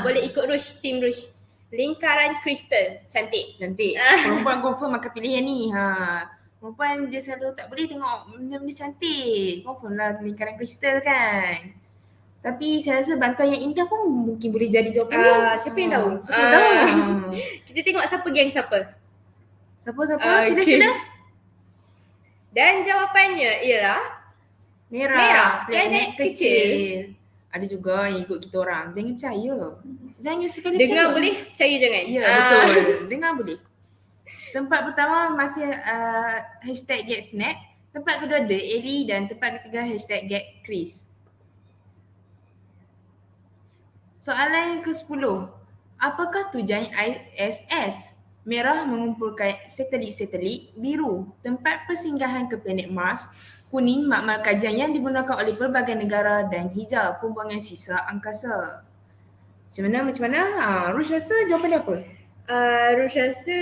Boleh ikut Rush, tim Rush. Lingkaran kristal, cantik. Perempuan confirm makan pilihan ni. Perempuan dia selalu tak boleh tengok benda-benda cantik. Confirm lah lingkaran kristal kan. Tapi saya rasa bantuan yang indah pun mungkin boleh jadi jawapan dia. Siapa yang tahu? Kita tengok siapa geng siapa. Siapa? Sila. Dan jawapannya ialah Merah, planet kecil. Ada juga yang ikut kita orang. Jangan percaya. Jangan sekali percaya. Dengar boleh, percaya jangan. Ya, betul. Dengar boleh. Tempat pertama masih #GetSnap. Tempat kedua The Ellie dan tempat ketiga #GetChris. Soalan yang ke-10. Apakah tujuan ISS? Merah mengumpulkan satelit-satelit, biru tempat persinggahan ke planet Mars, kuning makmal kajian yang digunakan oleh pelbagai negara dan hijau pembuangan sisa angkasa. Macam mana? Rush rasa jawapan dia apa? Rush rasa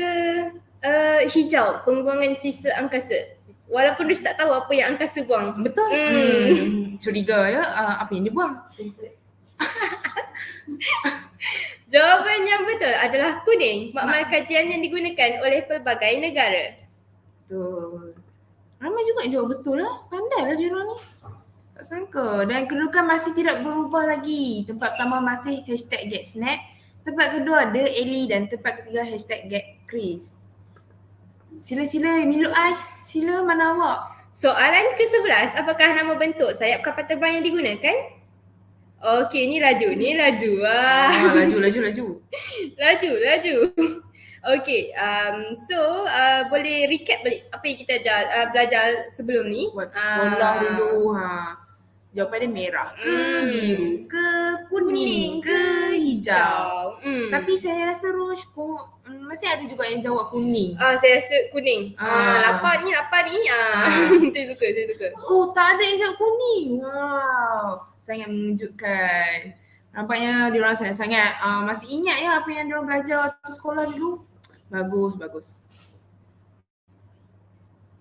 hijau, pembuangan sisa angkasa. Walaupun Rush tak tahu apa yang angkasa buang. Betul? Curiga ya, apa yang dia buang? Jawapan yang betul adalah kuning, makmal kajian yang digunakan oleh pelbagai negara. Betul. Ramai juga yang jawab betul lah. Pandai lah dia orang ni. Tak sangka. Dan kedudukan masih tidak berubah lagi. Tempat pertama masih #GetSnap. Tempat kedua The Ellie dan tempat ketiga #GetChris. Sila Milo Ais. Sila mana awak? Soalan ke-11, apakah nama bentuk sayap kapal terbang yang digunakan? Okey, ni laju. Laju. Laju. Okey, boleh recap balik apa yang kita belajar sebelum ni. Waktu sekolah dulu. Jawapan dia merah ke biru ke kuning ke hijau. Tapi saya rasa Rosh masih ada juga yang jawab kuning. Saya rasa kuning. Lapar ni. Saya suka. Oh, tak ada yang jawab kuning. Wow, sangat mengejutkan. Nampaknya diorang sangat-sangat masih ingat ya apa yang diorang belajar waktu sekolah dulu. Bagus.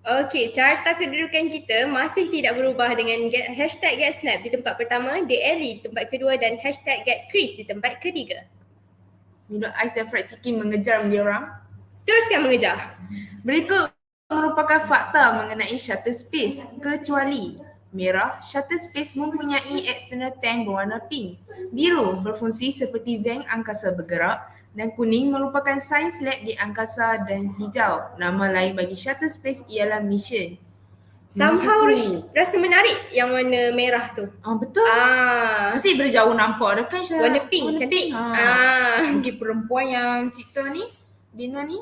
Okey, carta kedudukan kita masih tidak berubah dengan #GetSnap di tempat pertama, The Ellie di tempat kedua dan #GetChris di tempat ketiga. Minum ais dan fried chicken mengejar dia orang. Teruskan mengejar. Berikut merupakan fakta mengenai shuttle space, kecuali merah, shuttle space mempunyai external tank berwarna pink. Biru berfungsi seperti van angkasa bergerak dan kuning merupakan sains lab di angkasa dan hijau. Nama lain bagi shuttle space ialah mission. Somehow rasa menarik yang warna merah tu. Betul. Mesti berjauh nampak dah kan warna pink, cantik. Mungkin perempuan yang cipta ni, bina ni.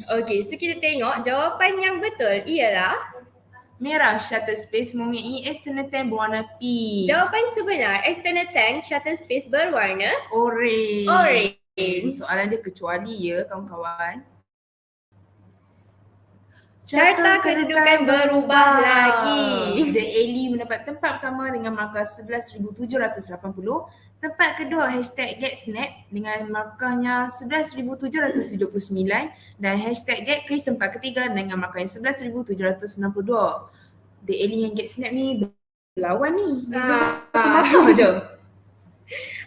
Okey, so kita tengok jawapan yang betul ialah merah, shuttle space mempunyai external tank berwarna pink. jawapan sebenar, external tank shuttle space berwarna orange. Soalan dia kecuali ya kawan-kawan. Carta kedudukan berubah lagi. The Ellie mendapat tempat pertama dengan markah 11,780. Tempat kedua #GetSnap dengan markahnya 11,779 dan #GetChris tempat ketiga dengan markahnya 11,762. The Ellie yang GetSnap ni berlawan ni. Satu markah je.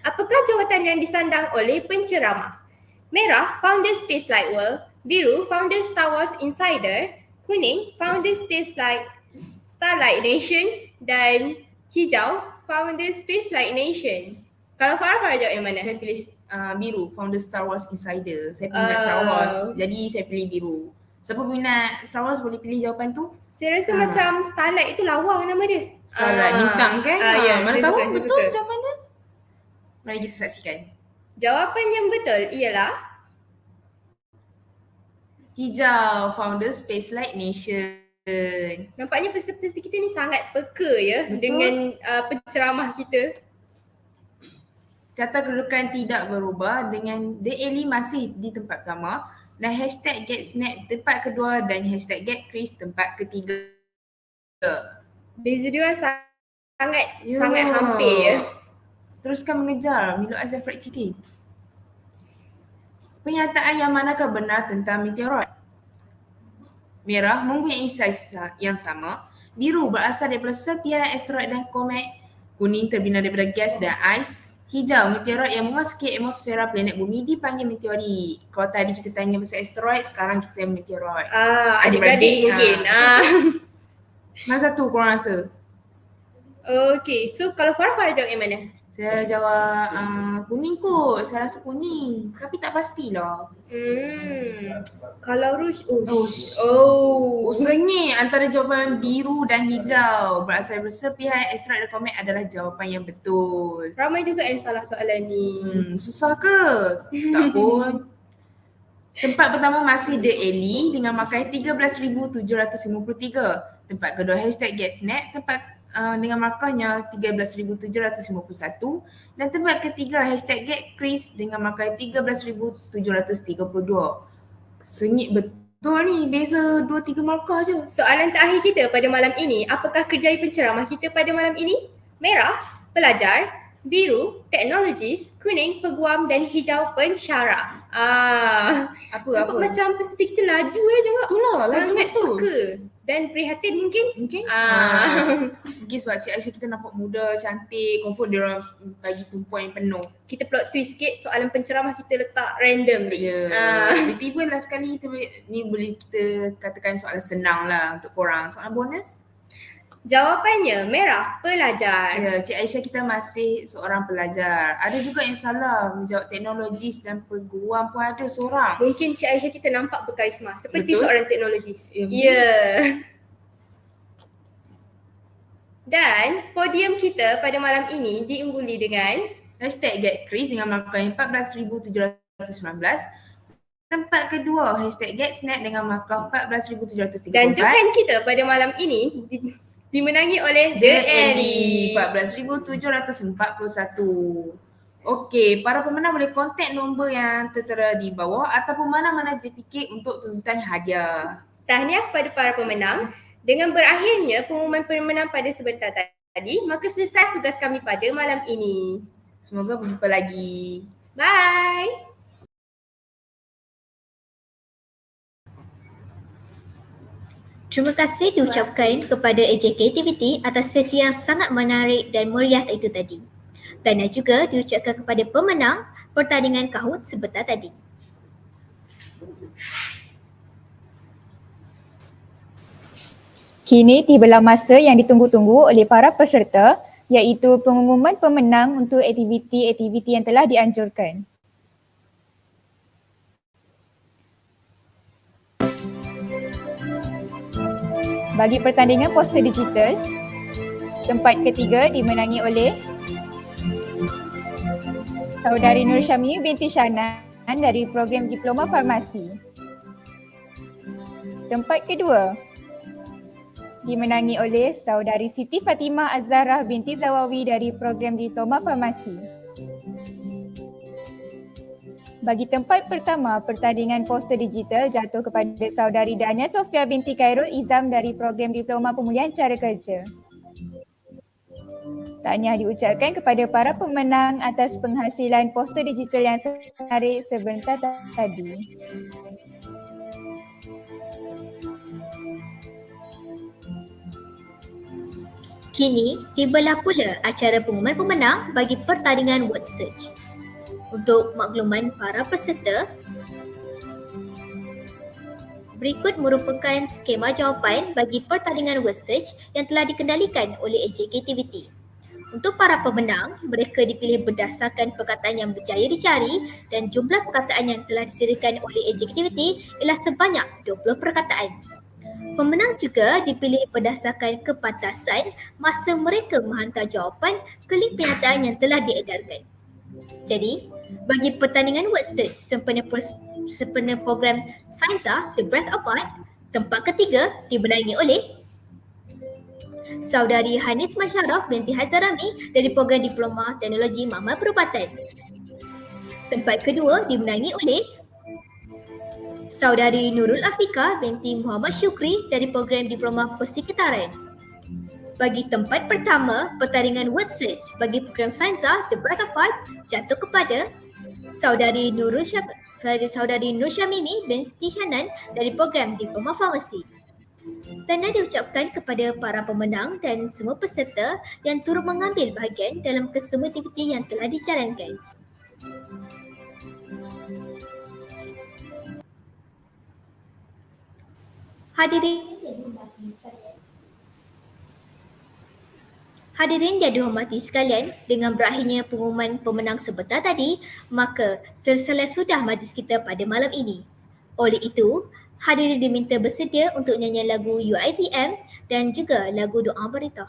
Apakah jawatan yang disandang oleh penceramah? Merah, founder Space Light World. Biru, founder Star Wars Insider. Kuning, founder Starlight Nation. Dan hijau, founder Space Light Nation. Kalau Farah jawab yang mana? Saya pilih biru, founder Star Wars Insider. Saya peminat Star Wars, jadi saya pilih biru. Siapa peminat Star Wars boleh pilih jawapan tu? Saya rasa macam Starlight itu lawa nama dia. Starlight, bintang kan? Ya, mana saya tahu suka, betul jawapan dia? Mari kita saksikan. Jawapan yang betul ialah hijau, founder Spacelight Nation. nampaknya peserta kita ni sangat peka ya. Betul. Dengan penceramah kita. Carta kedudukan tidak berubah dengan The Ellie masih di tempat pertama dan #GetSnap tempat kedua dan #GetChris tempat ketiga. Beza dia orang sangat hampir ya. Teruskan mengejar Milo Ais dan fried chicken. Pernyataan yang manakah benar tentang meteoroid? Merah mempunyai saiz yang sama. Biru berasal daripada serpihan asteroid dan komet. Kuning terbina daripada gas dan ais. Hijau, meteoroid yang memasuki atmosfera planet bumi dipanggil meteorit. Kalau tadi kita tanya pasal asteroid, sekarang kita tanya meteoroid. Adik-beradik mungkin. Mana satu korang rasa? Okay, so kalau Farah jawab yang mana? Saya jawab kuning kot. Saya rasa kuning. Tapi tak pastilah. Kalau rouge, Sengit antara jawapan biru dan hijau. Berasal pihak Astra dan komen adalah jawapan yang betul. Ramai juga yang salah soalan ni. Susah ke? Tak pun. Tempat pertama masih The Alley dengan markah 13,753. Tempat kedua #GetSnap dengan markahnya 13,751. Dan tempat ketiga #GetChris dengan markah 13,732. Sengit betul ni, beza 2-3 markah je. Soalan terakhir kita pada malam ini, apakah kerjaya penceramah kita pada malam ini? Merah, pelajar. Biru, teknologis. Kuning, peguam. Dan hijau, pensyarah. Apa? Macam peserta kita laju jawab. Itulah, laju Sangat betul. peka. Dan prihatin mungkin. Mungkin mungkin sebab Cik Aisyah kita nampak muda, cantik, confirm dia orang bagi tumpuan yang penuh. Kita plot twist sikit, soalan penceramah kita letak randomly. Tiba-tiba lah sekali ni boleh kita katakan soalan senang lah untuk korang. Soalan bonus? Jawapannya merah, pelajar. Ya, Cik Aisyah kita masih seorang pelajar. Ada juga yang salah menjawab teknologis dan peguam pun ada seorang. Mungkin Cik Aisyah kita nampak berkarisma seperti Betul. seorang teknologis. Ya. Dan podium kita pada malam ini diungguli dengan #GetChris dengan markah 14,719. Tempat kedua #GetSnap dengan markah 14,734. Dan johan kita pada malam ini dimenangi oleh The Alley 14,741. Okey, para pemenang boleh kontak nombor yang tertera di bawah ataupun mana-mana JPK untuk tuntutan hadiah. Tahniah kepada para pemenang. Dengan berakhirnya pengumuman pemenang pada sebentar tadi, maka selesai tugas kami pada malam ini. Semoga berjumpa lagi. Bye! Terima kasih diucapkan kepada AJK atas sesi yang sangat menarik dan meriah itu tadi. Dan juga diucapkan kepada pemenang pertandingan Kahoot sebentar tadi. Kini tibalah masa yang ditunggu-tunggu oleh para peserta, iaitu pengumuman pemenang untuk aktiviti-aktiviti yang telah dianjurkan. Bagi pertandingan poster digital, tempat ketiga dimenangi oleh Saudari Nur Syami binti Shanan dari program Diploma Farmasi. Tempat kedua dimenangi oleh Saudari Siti Fatimah Az-Zahrah binti Zawawi dari program Diploma Farmasi. Bagi tempat pertama, pertandingan poster digital jatuh kepada Saudari Dania Sofia binti Khairul Izam dari program Diploma Pemulihan Cara Kerja. Tahniah diucapkan kepada para pemenang atas penghasilan poster digital yang menarik sebentar tadi. Kini tibalah pula acara pengumuman pemenang bagi pertandingan word search. Untuk makluman para peserta, berikut merupakan skema jawapan bagi pertandingan word search yang telah dikendalikan oleh AJK. Untuk para pemenang, mereka dipilih berdasarkan perkataan yang berjaya dicari dan jumlah perkataan yang telah disediakan oleh AJK ialah sebanyak 20 perkataan. Pemenang juga dipilih berdasarkan kepantasan masa mereka menghantar jawapan ke link penyataan yang telah diedarkan. Jadi, bagi pertandingan word search sempena program Scienza, The Breath of Art, tempat ketiga dimenangi oleh Saudari Hanis Masyaraf binti Al-Zahrawi dari program Diploma Teknologi Makmal Perubatan. Tempat kedua dimenangi oleh Saudari Nurul Afika binti Muhammad Syukri dari program Diploma Persekitaran. Bagi tempat pertama, pertandingan word search bagi program Scienza, The Breath of Art jatuh kepada Saudari Nur Syamimi binti Shanan dari program Diploma Farmasi. Tahniah diucapkan kepada para pemenang dan semua peserta yang turut mengambil bahagian dalam kesemua aktiviti yang telah dijalankan. Hadirin Hadirin yang dihormati sekalian, dengan berakhirnya pengumuman pemenang sebentar tadi, maka selesai sudah majlis kita pada malam ini. Oleh itu, hadirin diminta bersedia untuk nyanyian lagu UiTM dan juga lagu doa berita.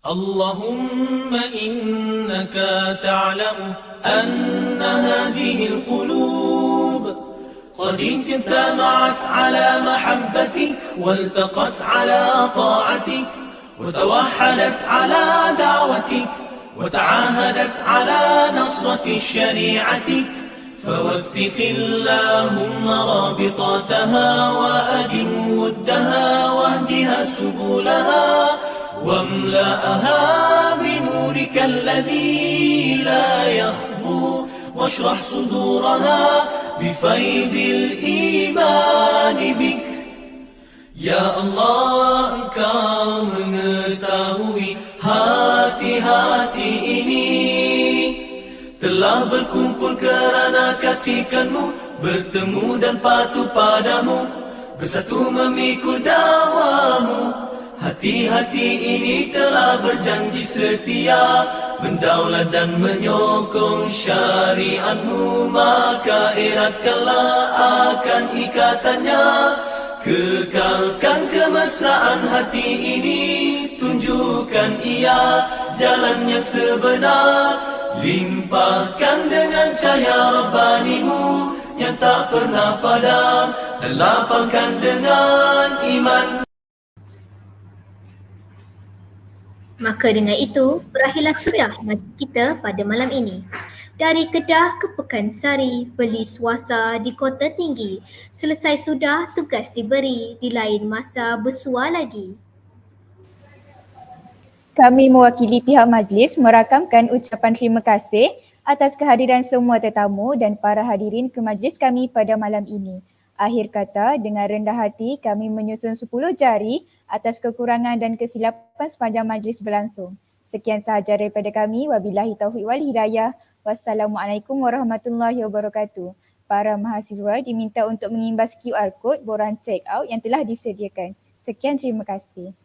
اللهم إنك تعلم أن هذه القلوب قد اجتمعت على محبتك والتقت على طاعتك وتوحدت على دعوتك وتعاهدت على نصرة شريعتك فوثق اللهم رابطاتها وأدم ودها واهدها سبلها واملأها بنورك الذي لا يخبو واشرح صدورها بفيض الإيمان بك يا الله Engkau mengetahui hati-hati ini telah berkumpul kerana kasihkan-Mu, bertemu dan patuh padamu, bersatu memikul dakwa-Mu. Hati-hati ini telah berjanji setia mendaulat dan menyokong syariat-Mu, maka eratkanlah akan ikatannya. Kekalkan kemesraan hati ini, tunjukkan ia jalan yang sebenar. Limpahkan dengan cahaya Rabbani-Mu yang tak pernah padam, dan lapangkan dengan iman. Maka dengan itu, berakhirlah sudah majlis kita pada malam ini. Dari Kedah ke Pekansari, beli suasa di Kota Tinggi. Selesai sudah tugas diberi, di lain masa bersua lagi. Kami mewakili pihak majlis merakamkan ucapan terima kasih atas kehadiran semua tetamu dan para hadirin ke majlis kami pada malam ini. Akhir kata, dengan rendah hati kami menyusun 10 jari atas kekurangan dan kesilapan sepanjang majlis berlangsung. Sekian sahaja daripada kami. Wabillahi taufiq wal hidayah. Wassalamualaikum warahmatullahi wabarakatuh. Para mahasiswa diminta untuk mengimbas QR code borang check out yang telah disediakan. Sekian, terima kasih.